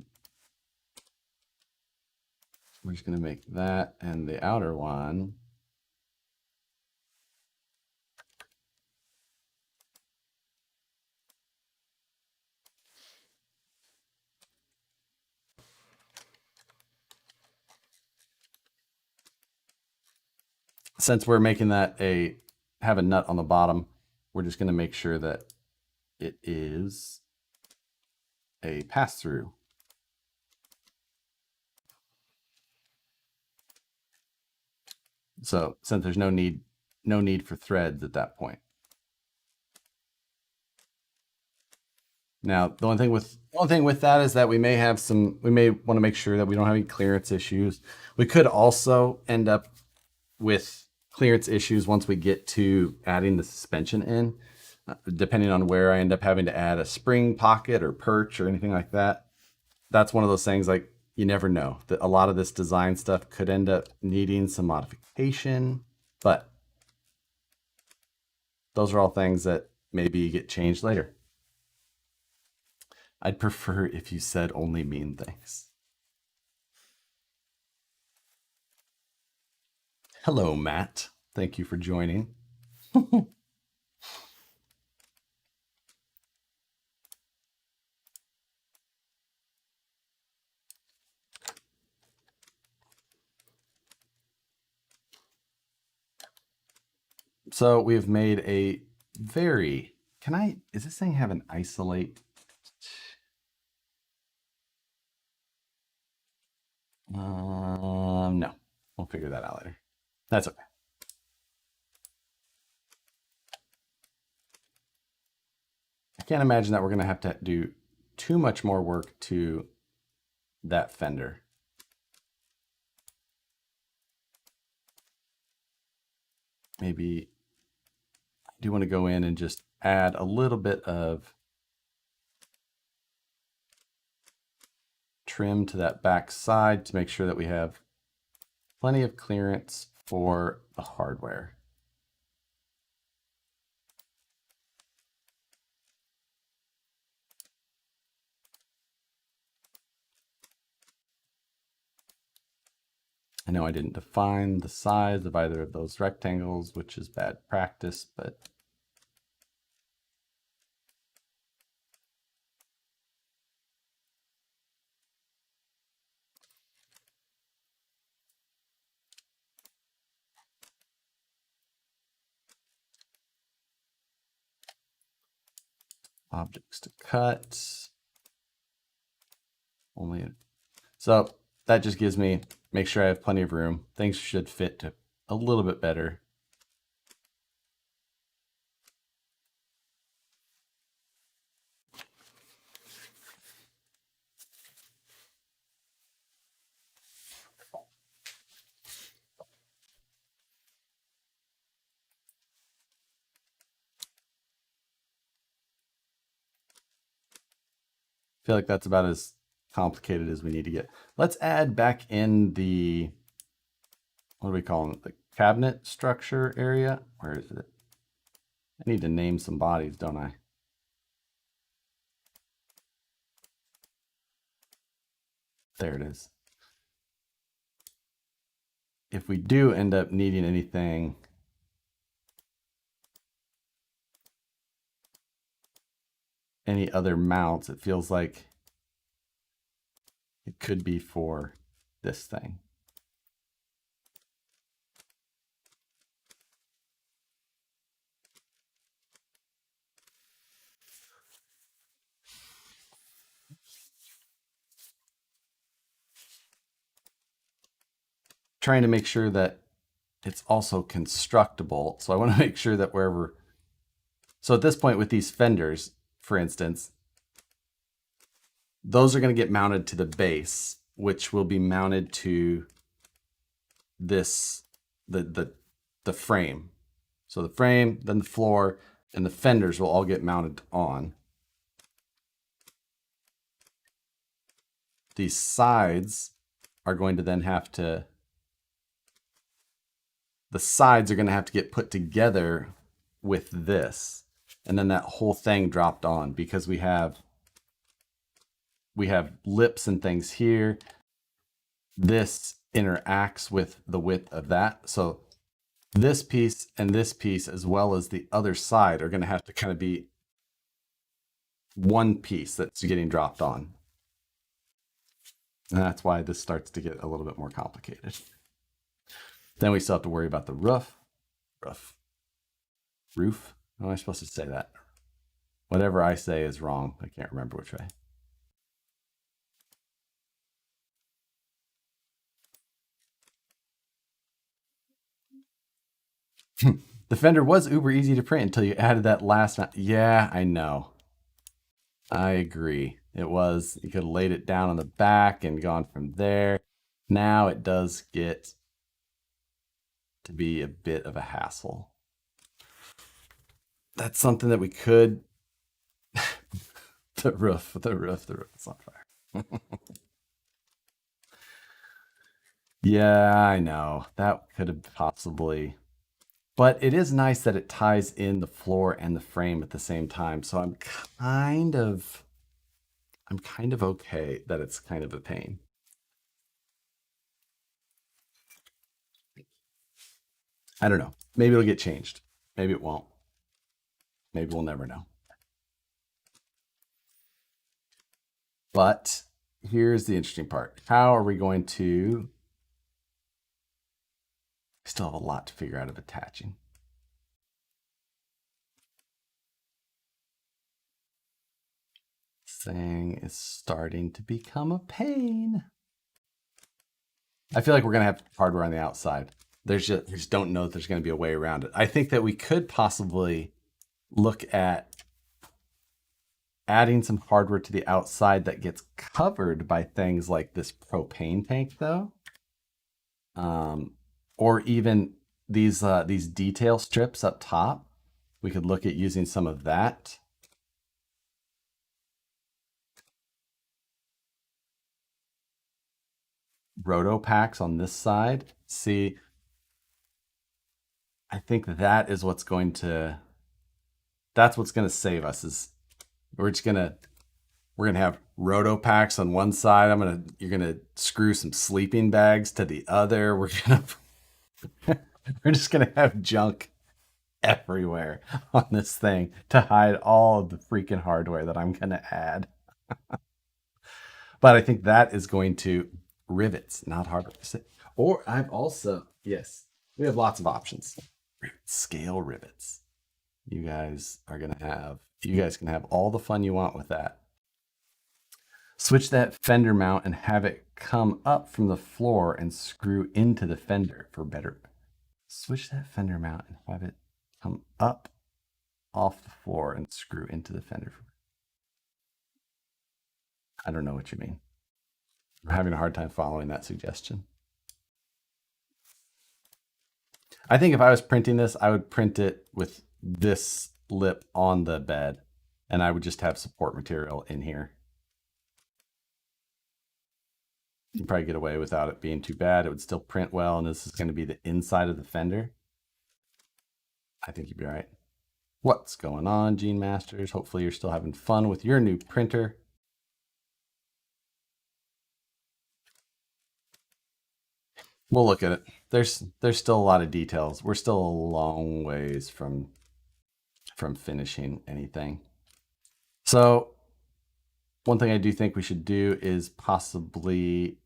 just going to make that and the outer one. Since we're making that have a nut on the bottom, we're just going to make sure that it is a pass-through. So since there's no need for threads at that point. Now, the only thing with that is that we may want to make sure that we don't have any clearance issues. We could also end up with clearance issues once we get to adding the suspension in, depending on where I end up having to add a spring pocket or perch or anything like that. That's one of those things, like, you never know. That a lot of this design stuff could end up needing some modification, but those are all things that maybe get changed later. I'd prefer if you said only mean things. Hello, Matt. Thank you for joining. So we've made a very, is this thing have an isolate? No, we'll figure that out later. That's okay. I can't imagine that we're going to have to do too much more work to that fender. Maybe I do want to go in and just add a little bit of trim to that back side to make sure that we have plenty of clearance for the hardware. I know I didn't define the size of either of those rectangles, which is bad practice, but objects to cut. So that just gives me, make sure I have plenty of room. Things should fit to a little bit better. I feel like that's about as complicated as we need to get. Let's add back in the, what do we call it? The cabinet structure area. Where is it? I need to name some bodies, don't I? There it is. If we do end up needing anything, any other mounts, it feels like it could be for this thing. Trying to make sure that it's also constructible. So I want to make sure that wherever, so at this point with these fenders, for instance, those are going to get mounted to the base, which will be mounted to this, the frame. So the frame, then the floor, and the fenders will all get mounted on. These sides are going to then have to the sides are going to have to get put together with this. And then that whole thing dropped on because we have lips and things here. This interacts with the width of that. So this piece and this piece, as well as the other side, are going to have to kind of be one piece that's getting dropped on. And that's why this starts to get a little bit more complicated. Then we still have to worry about the roof. How am I supposed to say that? Whatever I say is wrong. I can't remember which way. The fender was uber easy to print until you added that last. Yeah, I know. I agree. It was. You could have laid it down on the back and gone from there. Now it does get to be a bit of a hassle. That's something that we could. the roof is on fire. Yeah, I know. That could have possibly. But it is nice that it ties in the floor and the frame at the same time. So I'm kind of okay that it's kind of a pain. I don't know. Maybe it'll get changed. Maybe it won't. Maybe we'll never know. But here's the interesting part. How are we going to... Still have a lot to figure out of attaching. This thing is starting to become a pain. I feel like we're going to have hardware on the outside. We just don't know that there's going to be a way around it. I think that we could possibly look at adding some hardware to the outside that gets covered by things like this propane tank, though. Or even these detail strips up top. We could look at using some of that. Roto packs on this side. See, I think that's what's going to save us. Is we're gonna have roto packs on one side. You're gonna screw some sleeping bags to the other. We're just gonna have junk everywhere on this thing to hide all of the freaking hardware that I'm gonna add. But I think that is going to rivets, not hardware. Or I've also, yes, we have lots of options. Scale rivets. You guys can have all the fun you want with that. Switch that fender mount and have it come up from the floor and screw into the fender for better. Switch that fender mount and have it come up off the floor and screw into the fender. I don't know what you mean. I'm having a hard time following that suggestion. I think if I was printing this, I would print it with this lip on the bed, and I would just have support material in here. You probably get away without it being too bad. It would still print well, and this is going to be the inside of the fender. I think you'd be all right. What's going on, Gene Masters? Hopefully you're still having fun with your new printer. We'll look at it. There's still a lot of details. We're still a long ways from finishing anything. So one thing I do think we should do is possibly,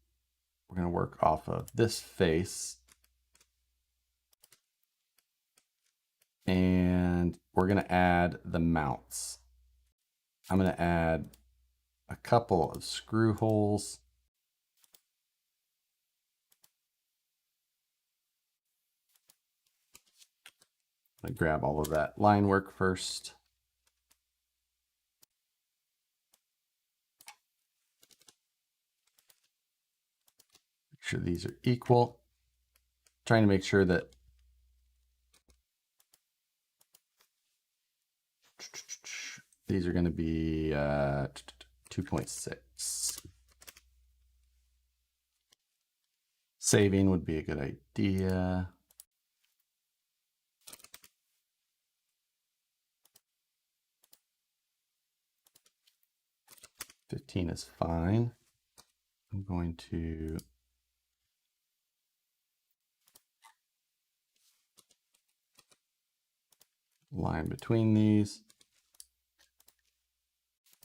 we're going to work off of this face. And we're going to add the mounts. I'm going to add a couple of screw holes. I grab all of that line work first. Make sure these are equal. Trying to make sure that these are going to be 2.6. Saving would be a good idea. 15 is fine. I'm going to line between these.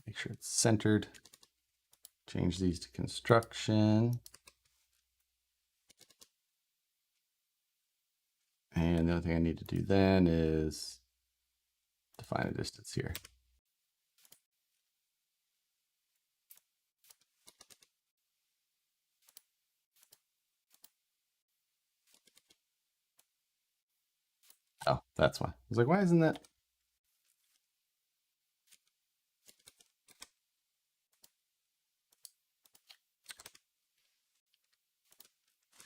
Make sure it's centered. Change these to construction. And the other thing I need to do then is define a distance here. Oh, that's why. I was like, why isn't that?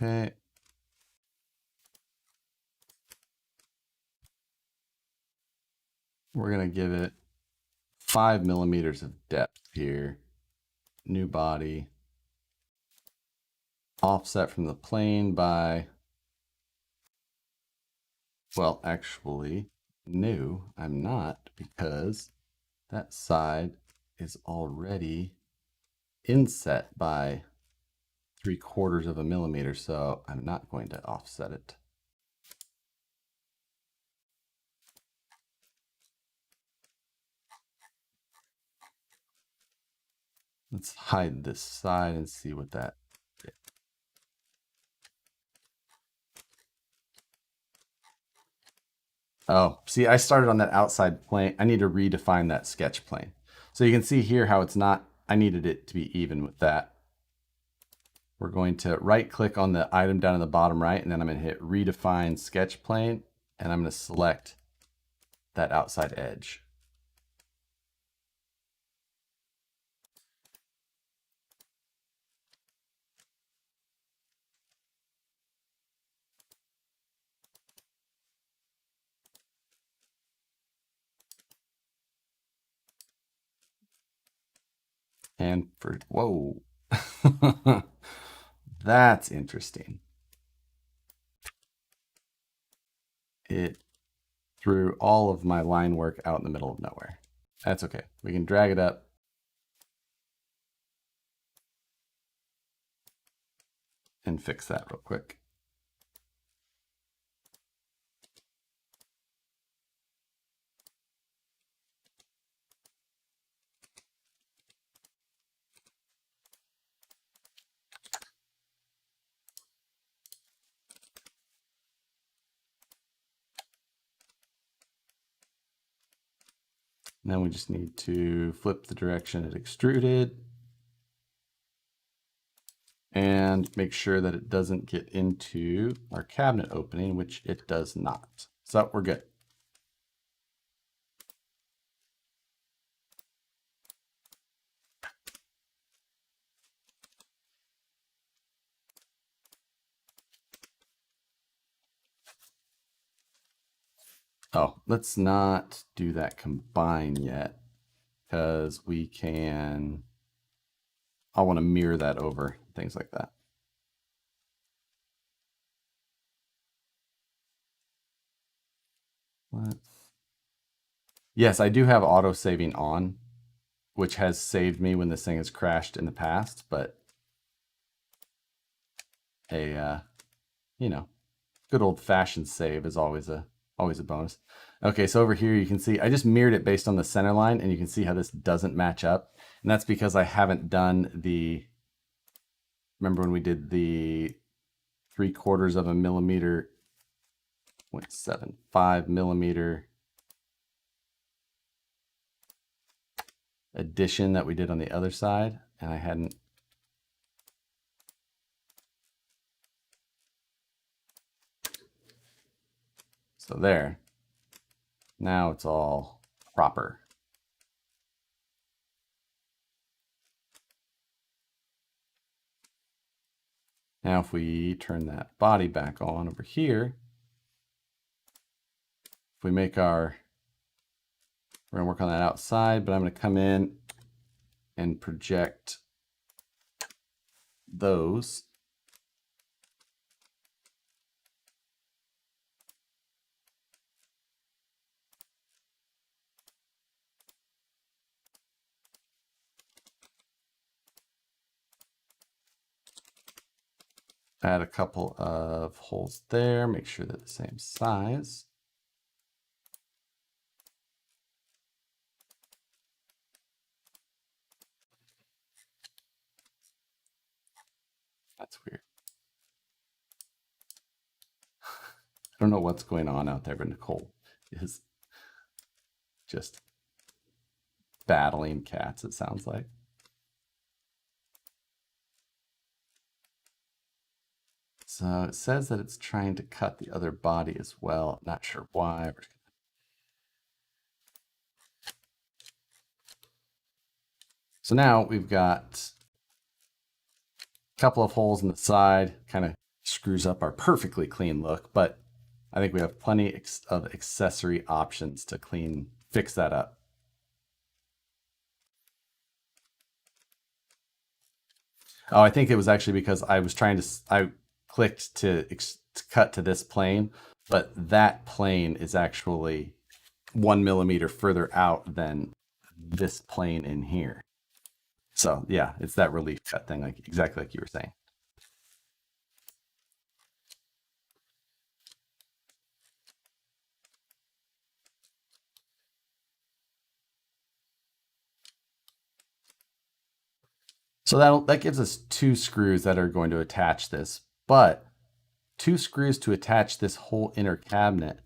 Okay. We're going to give it 5 millimeters of depth here. New body. Offset from the plane by, well, actually, no, I'm not, because that side is already inset by 3/4 of a millimeter, so I'm not going to offset it. Let's hide this side and see what that did. Oh, see, I started on that outside plane. I need to redefine that sketch plane. So you can see here how it's not, I needed it to be even with that. We're going to right click on the item down in the bottom right, and then I'm going to hit redefine sketch plane, and I'm going to select that outside edge. And for, whoa, that's interesting. It threw all of my line work out in the middle of nowhere. That's okay. We can drag it up. And fix that real quick. And then we just need to flip the direction it extruded and make sure that it doesn't get into our cabinet opening, which it does not. So we're good. Oh, let's not do that combine yet, because we can, I want to mirror that over, things like that. Yes, I do have auto saving on, which has saved me when this thing has crashed in the past, but a you know, good old fashioned save is always a bonus. Okay, so over here you can see I just mirrored it based on the center line, and you can see how this doesn't match up. And that's because I haven't done the, remember when we did the 3/4 of a millimeter, 0.75 millimeter addition that we did on the other side, and I hadn't. So there, now it's all proper. Now if we turn that body back on over here, if we make our, we're gonna work on that outside, but I'm gonna come in and project those. Add a couple of holes there, make sure they're the same size. That's weird. I don't know what's going on out there, but Nicole is just battling cats, it sounds like. So it says that it's trying to cut the other body as well. Not sure why. So now we've got a couple of holes in the side, kind of screws up our perfectly clean look, but I think we have plenty of accessory options to fix that up. Oh, I think it was actually because I clicked to cut to this plane, but that plane is actually 1 millimeter further out than this plane in here. So yeah, it's that relief cut thing, like exactly like you were saying. So that gives us 2 screws that are going to attach this, but 2 screws to attach this whole inner cabinet,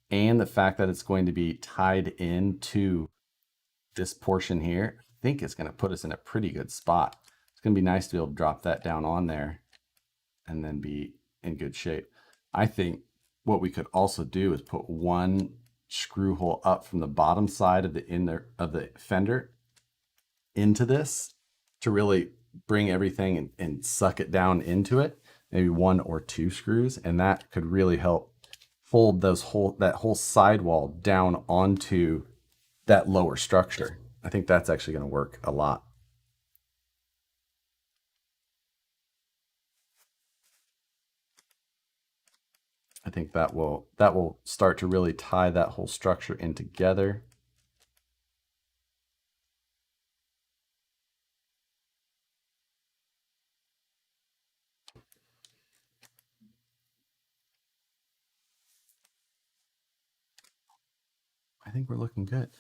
and the fact that it's going to be tied into this portion here, I think is going to put us in a pretty good spot. It's going to be nice to be able to drop that down on there and then be in good shape. I think what we could also do is put one screw hole up from the bottom side of the fender into this to really bring everything and suck it down into it. Maybe 1 or 2 screws, and that could really help fold that whole sidewall down onto that lower structure. I think that's actually going to work a lot. I think that will start to really tie that whole structure in together. I think we're looking good.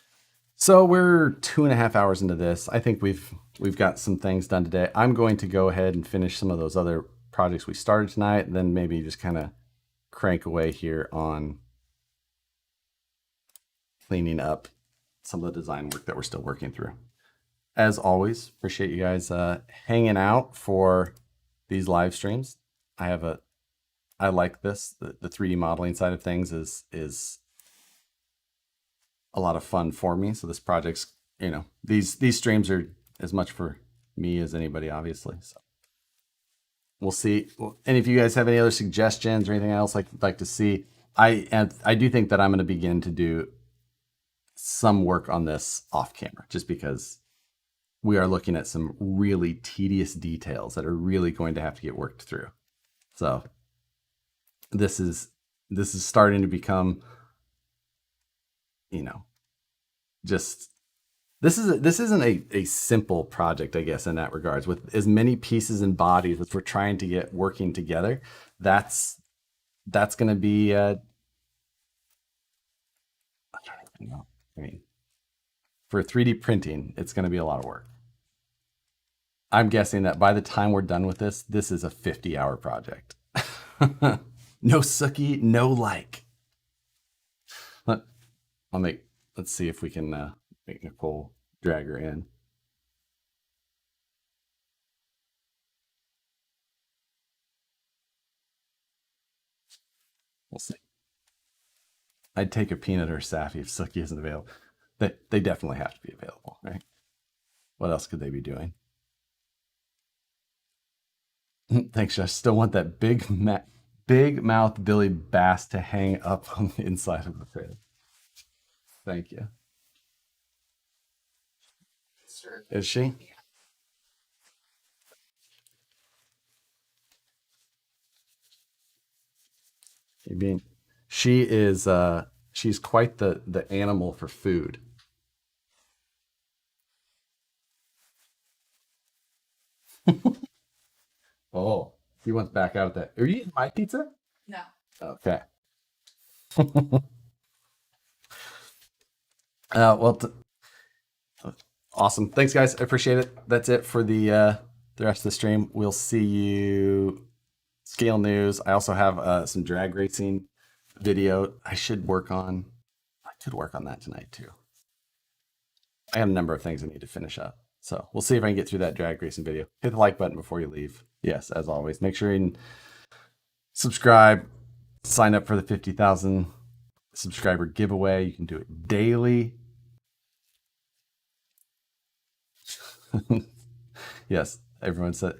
So we're 2.5 hours into this. I think we've got some things done today. I'm going to go ahead and finish some of those other projects we started tonight, and then maybe just kind of crank away here on cleaning up some of the design work that we're still working through. As always, appreciate you guys hanging out for these live streams. I like this. The 3D modeling side of things is a lot of fun for me. So this project's, these streams are as much for me as anybody, obviously. So we'll see. And if you guys have any other suggestions or anything else like to see, I do think that I'm going to begin to do some work on this off camera, just because we are looking at some really tedious details that are really going to have to get worked through. So this is starting to become, just this isn't a simple project, I guess, in that regards. With as many pieces and bodies as we're trying to get working together, that's going to be I don't even know. I mean, for 3D printing, it's going to be a lot of work. I'm guessing that by the time we're done with this is a 50-hour project. No Sookie, no like. Let's see if we can make Nicole drag her in. We'll see. I'd take a peanut or Safi if Sookie isn't available. They definitely have to be available, right? What else could they be doing? Thanks, Josh. Still want that big mouth Billy Bass to hang up on the inside of the trailer. Thank you. Is she? You mean she is she's quite the animal for food. Oh, He wants back out of that. Are you eating my pizza? No. Okay. Well, awesome. Thanks, guys. I appreciate it. That's it for the rest of the stream. We'll see you. Scale news. I also have some drag racing video. I could work on that tonight too. I have a number of things I need to finish up. So we'll see if I can get through that drag racing video. Hit the like button before you leave. Yes, as always. Make sure you subscribe. Sign up for the 50,000 subscriber giveaway. You can do it daily. Yes, everyone said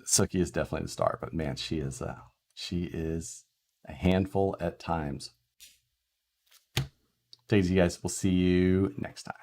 Suki is definitely the star, but man, she is a handful at times. Take it easy, guys. We'll see you next time.